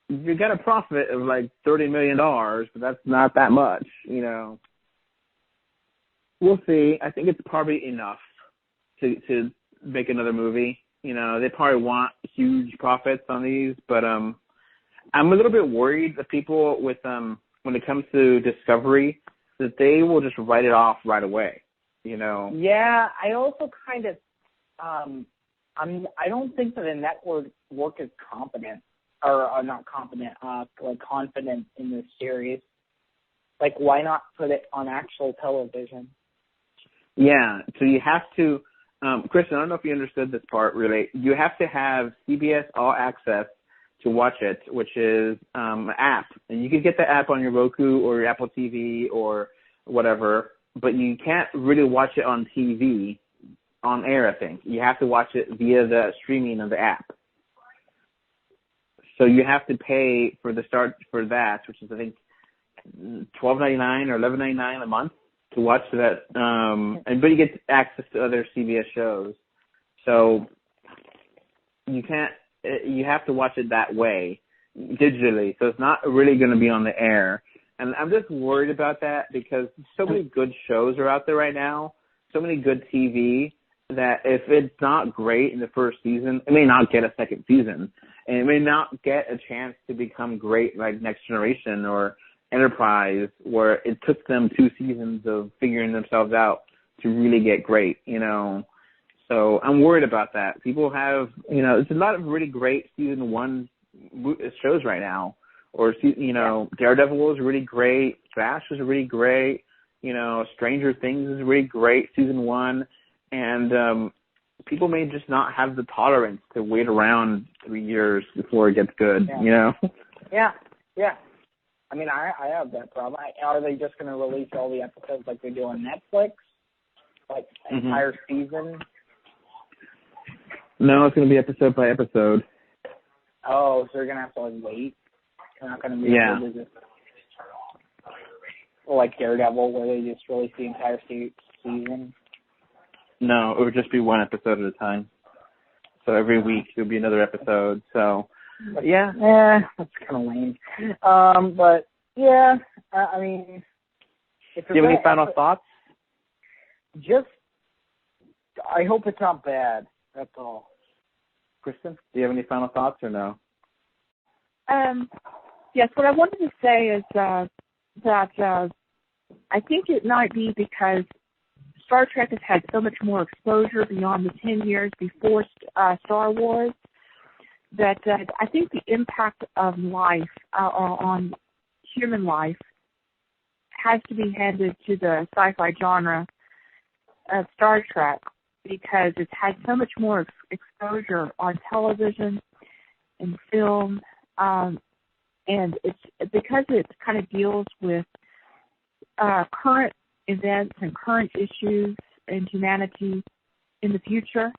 you got a profit of like $30 million, but that's not that much, We'll see. I think it's probably enough to make another movie. They probably want huge profits on these, but I'm a little bit worried that people with when it comes to Discovery that they will just write it off right away. Yeah, I also kind of I don't think that the network is competent or not competent, confident in this series. Like, why not put it on actual television? Yeah, so you have to, Kristen, I don't know if you understood this part really. You have to have CBS All Access to watch it, which is an app. And you can get the app on your Roku or your Apple TV or whatever, but you can't really watch it on TV, on air, I think. You have to watch it via the streaming of the app. So you have to pay for the start for that, which is, I think, $12.99 or $11.99 a month to watch that. But you get access to other CBS shows. So you have to watch it that way, digitally. So it's not really going to be on the air. And I'm just worried about that because so many good shows are out there right now, so many good TV, that if it's not great in the first season, it may not get a second season. And it may not get a chance to become great like Next Generation or Enterprise, where it took them 2 seasons of figuring themselves out to really get great, you know. So I'm worried about that. People have, you know, there's a lot of really great season 1 shows right now. Or, you know, Daredevil is really great. Flash is really great. You know, Stranger Things is really great, season 1. And people may just not have the tolerance to wait around 3 years before it gets good, you know? Yeah. I mean, I have that problem. Are they just going to release all the episodes like they do on Netflix? Like, entire season? No, it's going to be episode by episode. Oh, so they're going to have to, like, wait? They're not going to be able to just... Like Daredevil, where they just release the entire season? No, it would just be 1 episode at a time. So every week there'll be another episode. So, that's kind of lame. But yeah, I mean, do you have any final thoughts? Just, I hope it's not bad. That's all. Kristen, do you have any final thoughts or no? Yes. What I wanted to say is that I think it might be because Star Trek has had so much more exposure beyond the 10 years before Star Wars that I think the impact of life on human life has to be handed to the sci-fi genre of Star Trek because it's had so much more exposure on television and film, and it's because it kind of deals with current events and current issues in humanity in the future.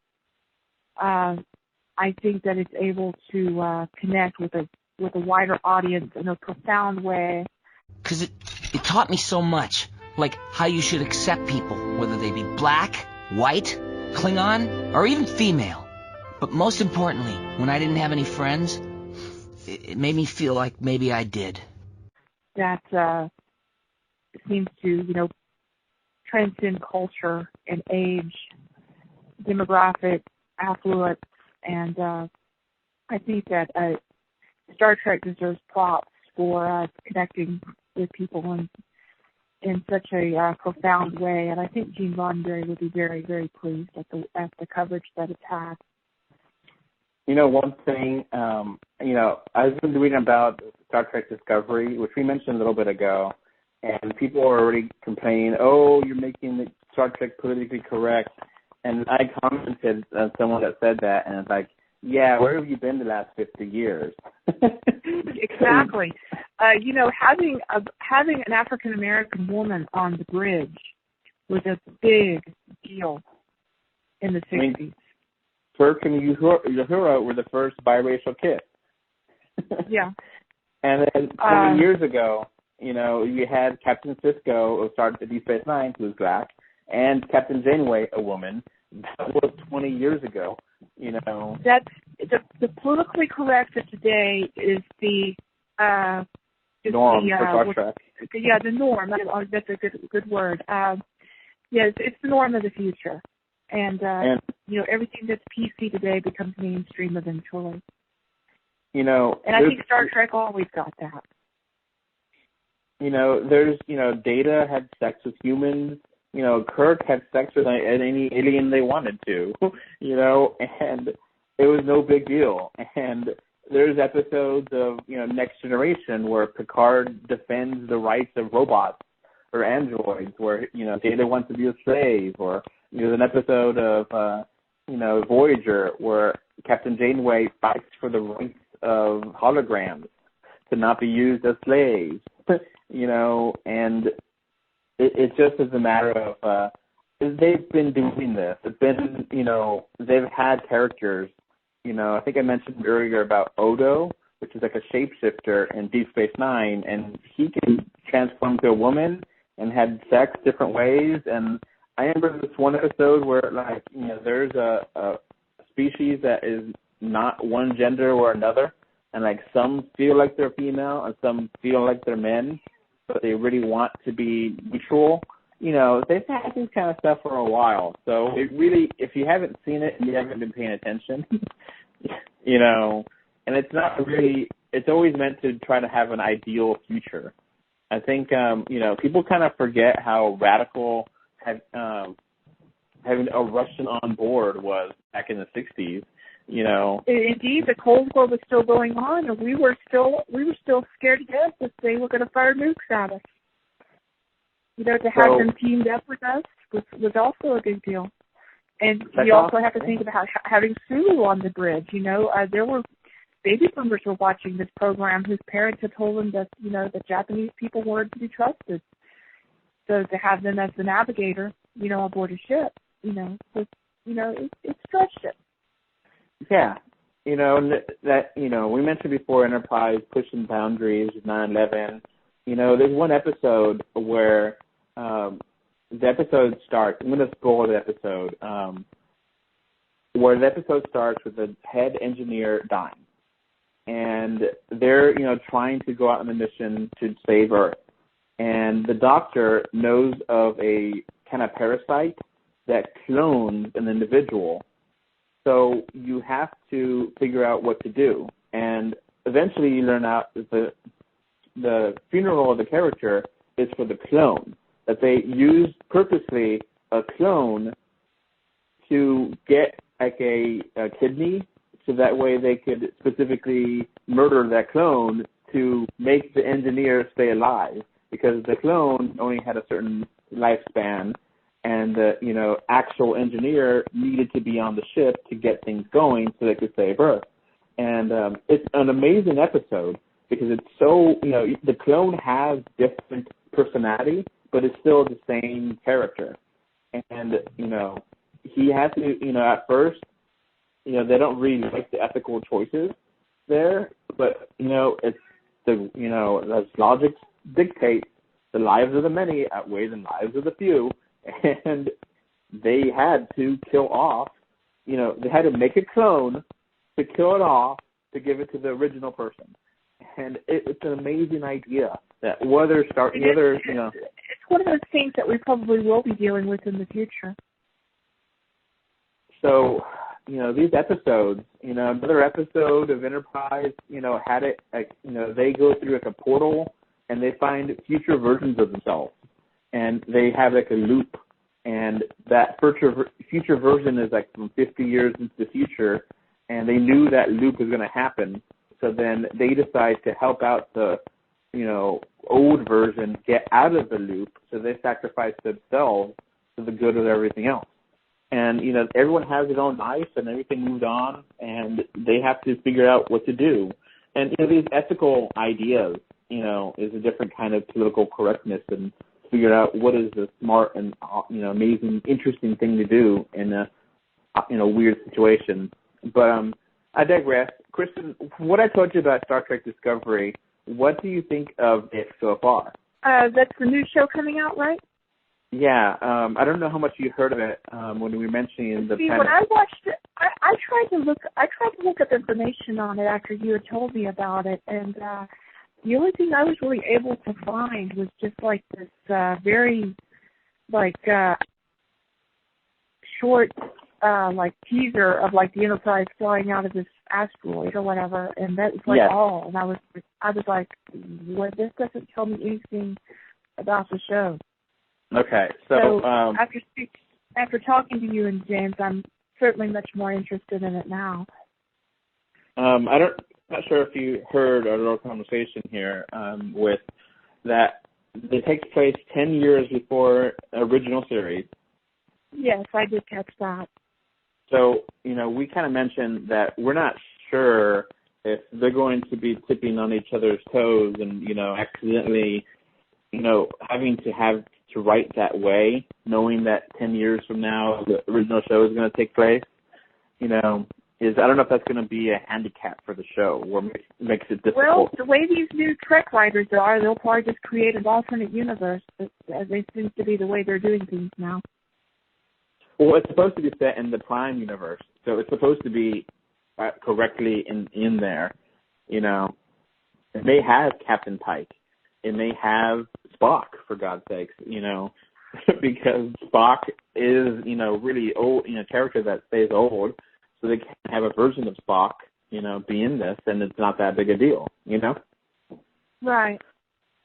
I think that it's able to connect with a wider audience in a profound way. Because it taught me so much, like how you should accept people, whether they be black, white, Klingon, or even female. But most importantly, when I didn't have any friends, it made me feel like maybe I did. That seems to, transcend culture and age, demographic, affluence, and I think that Star Trek deserves props for connecting with people in such a profound way, and I think Gene Roddenberry would be very, very pleased at the coverage that it's had. One thing, I've been reading about Star Trek Discovery, which we mentioned a little bit ago, and people are already complaining, oh, you're making the Star Trek politically correct. And I commented on someone that said that, and it's like, yeah, where have you been the last 50 years? Exactly. Having an African-American woman on the bridge was a big deal in the 60s. I mean, Kirk and Uhura were the first biracial kiss. Yeah. And then 20 years ago, you had Captain Sisko of Star Trek Deep Space Nine, who was black, and Captain Janeway, a woman. That was 20 years ago, That's the politically correct of today is the norm for Star Trek. Yeah, the norm. That's a good word. Yes, it's the norm of the future, and everything that's PC today becomes mainstream eventually. And I think Star Trek always got that. There's Data had sex with humans. Kirk had sex with any alien they wanted to, and it was no big deal. And there's episodes of, Next Generation where Picard defends the rights of robots or androids, where, Data wants to be a slave, or there's an episode of, Voyager where Captain Janeway fights for the rights of holograms to not be used as slaves, and it just is a matter of, they've been doing this. It's been, they've had characters, I think I mentioned earlier about Odo, which is like a shapeshifter in Deep Space Nine, and he can transform to a woman and had sex different ways. And I remember this one episode where, there's a species that is not one gender or another, and like some feel like they're female and some feel like they're men, but they really want to be neutral. You know, they've had this kind of stuff for a while. So it really, if you haven't seen it and you haven't been paying attention, you know, and it's not really, it's always meant to try to have an ideal future. I think, you know, people kind of forget how radical having a Russian on board was back in the 60s, you know. Indeed, the Cold War was still going on, and we were still scared to death that they were going to fire nukes at us. You know, to have them teamed up with us was also a big deal. And we also have to think about having Sulu on the bridge. You know, there were baby boomers were watching this program whose parents had told them that, you know, that Japanese people weren't to be trusted. So to have them as the navigator, you know, aboard a ship, you know, was, you know, it stretched it. Yeah. You know, that, you know, we mentioned before Enterprise pushing boundaries, 9/11. You know, there's one episode where the episode starts, I'm going to spoil the episode, where the episode starts with the head engineer dying. And they're, you know, trying to go out on a mission to save Earth. And the doctor knows of a kind of parasite that clones an individual. So you have to figure out what to do. And eventually you learn out that the funeral of the character is for the clone, that they used purposely a clone to get like a kidney, so that way they could specifically murder that clone to make the engineer stay alive, because the clone only had a certain lifespan, and the, you know, actual engineer needed to be on the ship to get things going so they could save Earth. And it's an amazing episode because it's so, you know, the clone has different personality, but it's still the same character. And, you know, he has to, you know, at first, you know, they don't really like the ethical choices there, but, you know, it's the, you know, as logic dictates, the lives of the many outweigh the lives of the few, and they had to kill off, you know, they had to make a clone to kill it off to give it to the original person. And it's an amazing idea that it's one of those things that we probably will be dealing with in the future. So, you know, these episodes, you know, another episode of Enterprise, you know, had it, like, you know, they go through like a portal and they find future versions of themselves, and they have like a loop, and that future version is like from 50 years into the future, and they knew that loop was going to happen. So then they decide to help out the, you know, old version get out of the loop. So they sacrifice themselves for the good of everything else. And, you know, everyone has their own life and everything moved on, and they have to figure out what to do. And, you know, these ethical ideas, you know, is a different kind of political correctness, and figure out what is the smart and, you know, amazing, interesting thing to do in a, you know, weird situation. But I digress. Kristen, what I told you about Star Trek Discovery, what do you think of it so far? That's the new show coming out, right? Yeah, I don't know how much you heard of it when we were mentioning the. See, when I watched it, I tried to look up information on it after you had told me about it, and the only thing I was really able to find was just like this very like short like teaser of like the Enterprise flying out of this asteroid or whatever, and that was like all. And I was like, what? This doesn't tell me anything about the show. Okay, so after talking to you and James, I'm certainly much more interested in it now. I'm not sure if you heard our little conversation here with that. It takes place 10 years before original series. Yes, I did catch that. So, you know, we kind of mentioned that we're not sure if they're going to be tipping on each other's toes and, you know, accidentally, you know, having to write that way, knowing that 10 years from now the original show is going to take place, you know, I don't know if that's going to be a handicap for the show or makes it difficult. Well, the way these new Trek writers are, they'll probably just create an alternate universe. They seem to be the way they're doing things now. Well, it's supposed to be set in the Prime universe, so it's supposed to be correctly in there. You know, it may have Captain Pike. It may have Spock, for God's sakes, you know, because Spock is, you know, really old, you know, character that stays old, so they can have a version of Spock, you know, be in this, and it's not that big a deal, you know? Right.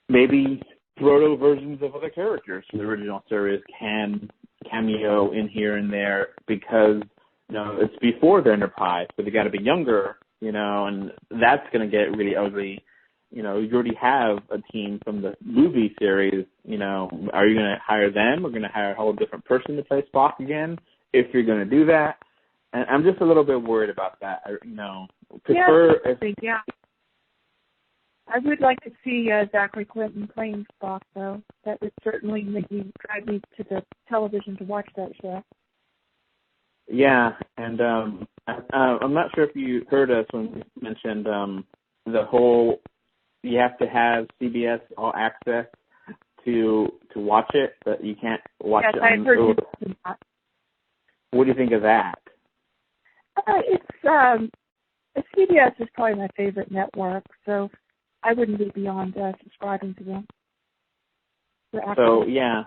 Maybe proto versions of other characters from the original series can cameo in here and there because, you know, it's before the Enterprise, so they got to be younger, you know, and that's going to get really ugly. You know, you already have a team from the movie series, you know, are you going to hire them? Or going to hire a whole different person to play Spock again if you're going to do that? And I'm just a little bit worried about that, you know. Yeah. I would like to see Zachary Quinton playing Spock, though. That would certainly drive me to the television to watch that show. Yeah, and I'm not sure if you heard us when we mentioned the whole you have to have CBS All Access to watch it, but you can't watch it on Hulu. What do you think of that? CBS is probably my favorite network, so I wouldn't be beyond subscribing to them. So, yeah,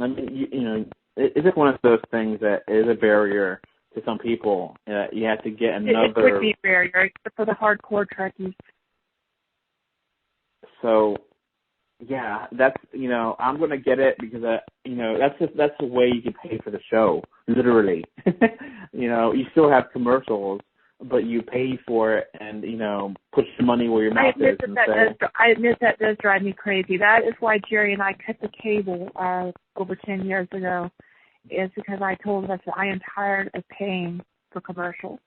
I mean, you know, it's just one of those things that is a barrier to some people. You have to get another... It would be a barrier, except for the hardcore Trekkies. So, yeah, that's, you know, I'm going to get it because, you know, that's the way you can pay for the show, literally. You know, you still have commercials, but you pay for it and, you know, put your money where your mouth is. I admit that does drive me crazy. That is why Jerry and I cut the cable over 10 years ago, is because I told us that I am tired of paying for commercials.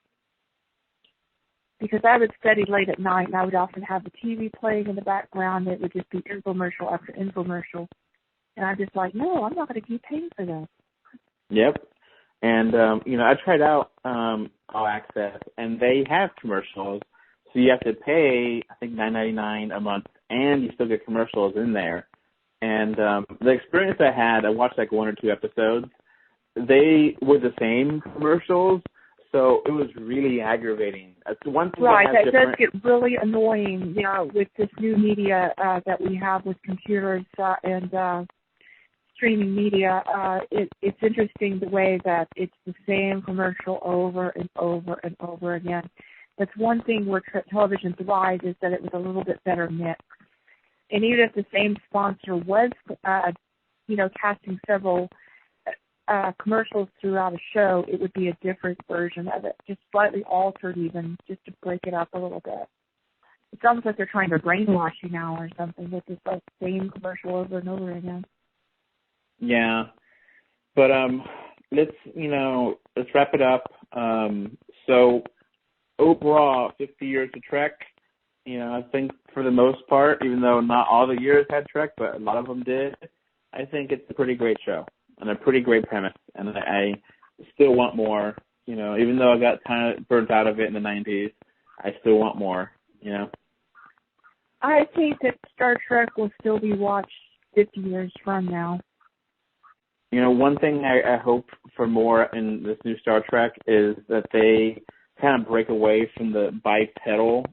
Because I would study late at night, and I would often have the TV playing in the background. It would just be infomercial after infomercial. And I'm just like, no, I'm not going to keep paying for this. Yep. And, you know, I tried out All Access, and they have commercials. So you have to pay, I think, $9.99 a month, and you still get commercials in there. And the experience I had, I watched like 1 or 2 episodes. They were the same commercials, so it was really aggravating. One thing that does get really annoying, you know, with this new media that we have with computers and streaming media. It's interesting the way that it's the same commercial over and over and over again. That's one thing where television thrives, is that it was a little bit better mixed. And even if the same sponsor was, you know, casting several commercials throughout a show, it would be a different version of it, just slightly altered even, just to break it up a little bit. It's almost like they're trying to brainwash you now or something with this like same commercial over and over again. Yeah, but let's wrap it up. So overall, 50 years of Trek. You know, I think for the most part, even though not all the years had Trek, but a lot of them did, I think it's a pretty great show and a pretty great premise. And I still want more, you know, even though I got kind of burnt out of it in the 90s, I still want more, you know. I think that Star Trek will still be watched 50 years from now. You know, one thing I hope for more in this new Star Trek is that they kind of break away from the bipedal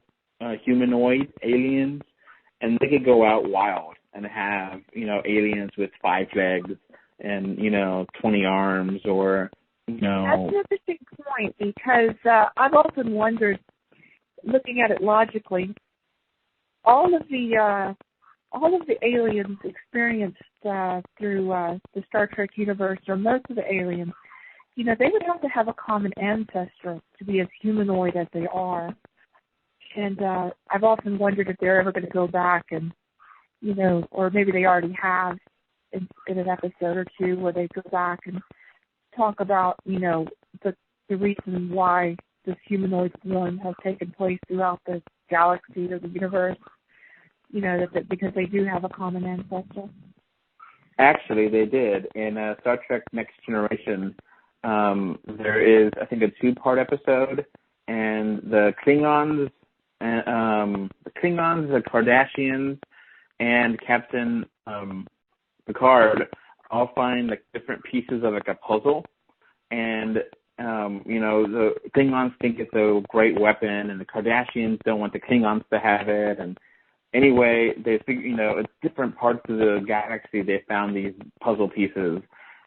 humanoid aliens, and they could go out wild and have, you know, aliens with 5 legs and, you know, 20 arms, or, you know. That's an interesting point, because I've often wondered, looking at it logically, all of the aliens experienced through the Star Trek universe, or most of the aliens, you know, they would have to have a common ancestor to be as humanoid as they are. And I've often wondered if they're ever going to go back and, you know, or maybe they already have in an episode or two, where they go back and talk about, you know, the reason why this humanoid form has taken place throughout the galaxy or the universe, you know, that because they do have a common ancestor. Actually, they did. In Star Trek Next Generation, there is, I think, a 2-part episode, and the Klingons, the Kardashians, and Captain Picard all find like different pieces of like a puzzle, and the Klingons think it's a great weapon, and the Kardashians don't want the Klingons to have it. And anyway, they figure, it's different parts of the galaxy. They found these puzzle pieces,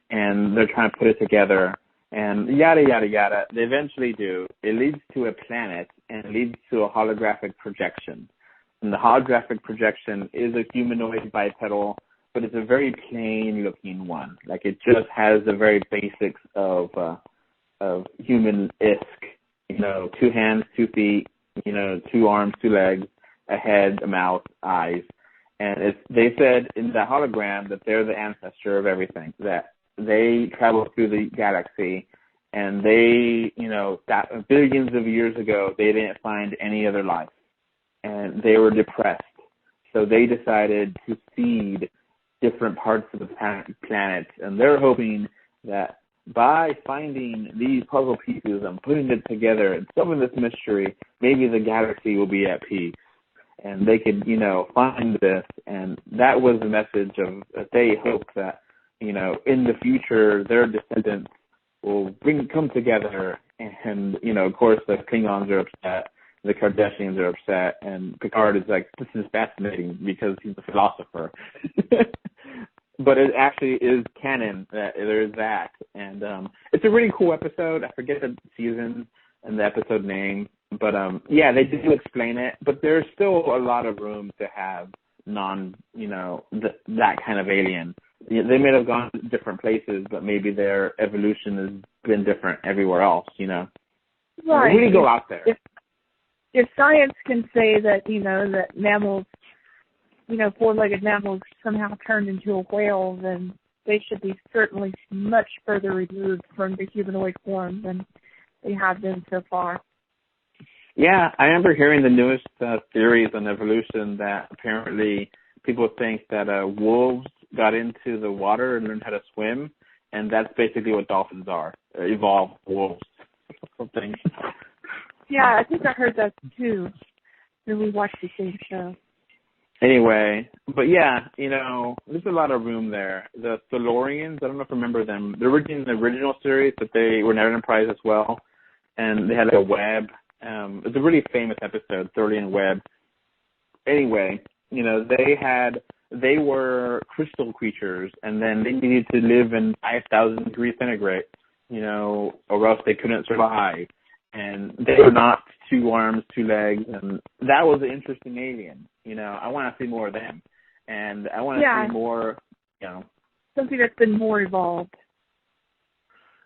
and they're trying to put it together, and yada yada yada. They eventually do. It leads to a planet, and it leads to a holographic projection. And the holographic projection is a humanoid bipedal, but it's a very plain-looking one. Like, it just has the very basics of human-esque, 2 hands, 2 feet, 2 arms, 2 legs, a head, a mouth, eyes. And they said in the hologram that they're the ancestor of everything, that they traveled through the galaxy, and they, that billions of years ago, they didn't find any other life, and they were depressed. So they decided to seed different parts of the planet, and they're hoping that by finding these puzzle pieces and putting it together and solving this mystery, maybe the galaxy will be at peace, and they could, find this. And that was the message of that they hope that, in the future, their descendants will come together. And, of course, the Klingons are upset, the Kardashians are upset, and Picard is like, this is fascinating because he's a philosopher. But it actually is canon that there is that. And it's a really cool episode. I forget the season and the episode name. But, they do explain it. But there's still a lot of room to have that kind of alien. They may have gone to different places, but maybe their evolution has been different everywhere else, Right. Really go out there. If science can say that, that mammals, 4-legged mammals somehow turned into a whale, then they should be certainly much further removed from the humanoid form than they have been so far. Yeah, I remember hearing the newest theories on evolution that apparently people think that wolves got into the water and learned how to swim, and that's basically what dolphins are, evolved wolves or something. Yeah, I think I heard that too when we watched the same show. Anyway, but yeah, there's a lot of room there. The Thalorians, I don't know if you remember them. They were in the original series, but they were in Enterprise as well, and they had a web. It's a really famous episode, Tholian Web. Anyway, they were crystal creatures, and then they needed to live in 5,000 degrees centigrade, or else they couldn't survive. And they were not 2 arms, 2 legs, and that was an interesting alien. I want to see more of them, and I want to see more, something that's been more evolved.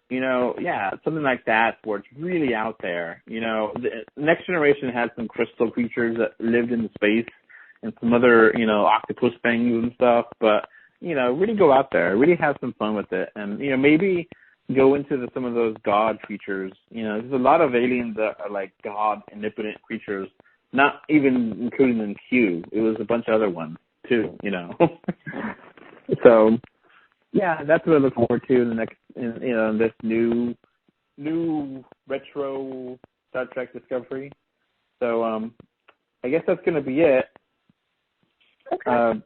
Something like that where it's really out there. The Next Generation had some crystal creatures that lived in space and some other, octopus things and stuff, but, really go out there, really have some fun with it, and, maybe go into some of those god creatures. There's a lot of aliens that are like god omnipotent creatures, not even including in Q. It was a bunch of other ones too, So, yeah, that's what I look forward to in the next, this new retro Star Trek Discovery. So, I guess that's going to be it. Okay.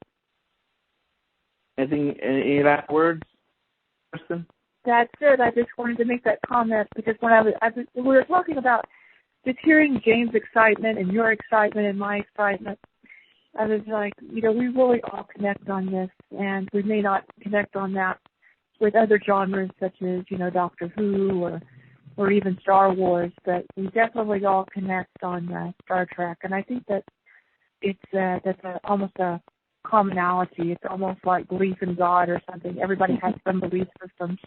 Any last words, Kristen? That's it. I just wanted to make that comment because when we were talking about just hearing James' excitement and your excitement and my excitement, I was like, we really all connect on this, and we may not connect on that with other genres such as, Doctor Who or even Star Wars, but we definitely all connect on Star Trek, and I think that that's almost a commonality. It's almost like belief in God or something. Everybody has some belief system.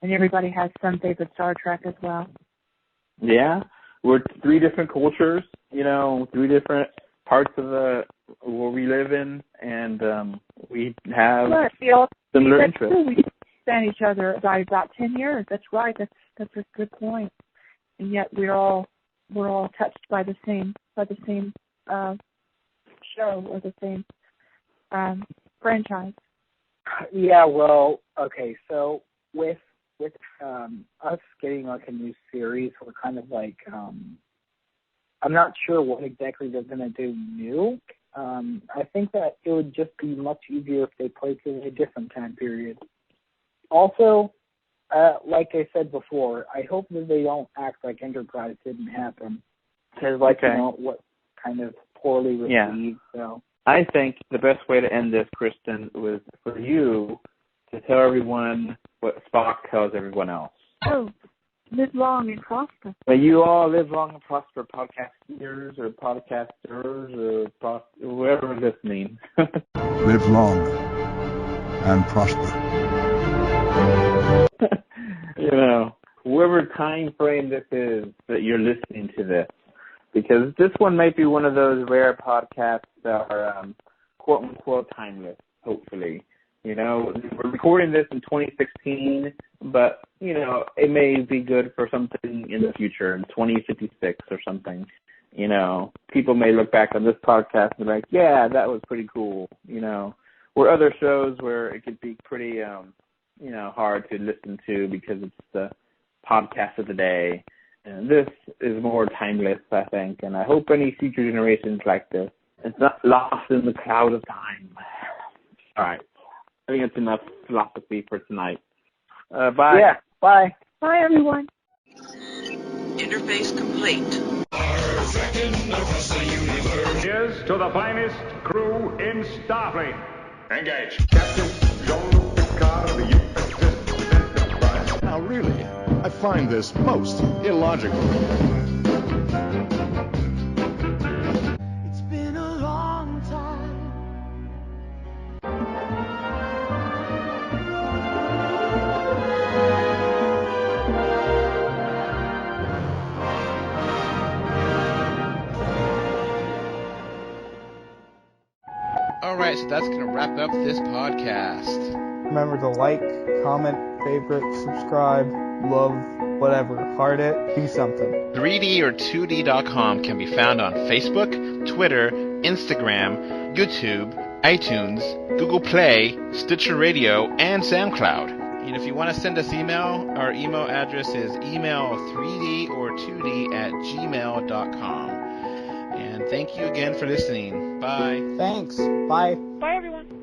And everybody has some favorite Star Trek as well. Yeah, we're 3 different cultures, 3 different parts of where we live in, and we have similar interests. We understand each other by about 10 years. That's right. That's a good point. And yet we're all touched by the same show or the same franchise. Yeah. Well. Okay. So with us getting like a new series, we're kind of like I'm not sure what exactly they're going to do new. I think that it would just be much easier if they played in a different time period. Also, like I said before, I hope that they don't act like Enterprise didn't happen. Because, like, you know, what kind of poorly received, Yeah. so. I think the best way to end this, Kristen, was for you to tell everyone what Spock tells everyone else. Oh, live long and prosper. May you all live long and prosper, podcasters or podcasters or whoever listening. Live long and prosper. You know, whoever time frame this is that you're listening to this, because this one might be one of those rare podcasts that are quote-unquote timeless, hopefully. You know, we're recording this in 2016, but, you know, it may be good for something in the future, in 2056 or something. You know, people may look back on this podcast and be like, yeah, that was pretty cool, you know. Or other shows where it could be pretty, you know, hard to listen to because it's the podcast of the day. And this is more timeless, I think, and I hope any future generations like this. It's not lost in the cloud of time. All right. I think that's enough philosophy for tonight. Bye. Yeah, bye. Bye, everyone. Interface complete. Here's to the finest crew in Starfleet. Engage. Now really, I find this most illogical. It's been a long time. Alright, so that's going to wrap up this podcast. Remember to like, comment, favorite, subscribe, love, whatever. Heart it, do something. 3D or 2D.com can be found on Facebook, Twitter, Instagram, YouTube, iTunes, Google Play, Stitcher Radio, and SoundCloud. And if you want to send us email, our email address is email3d or 2d at gmail.com. And thank you again for listening. Bye. Thanks. Bye. Bye, everyone.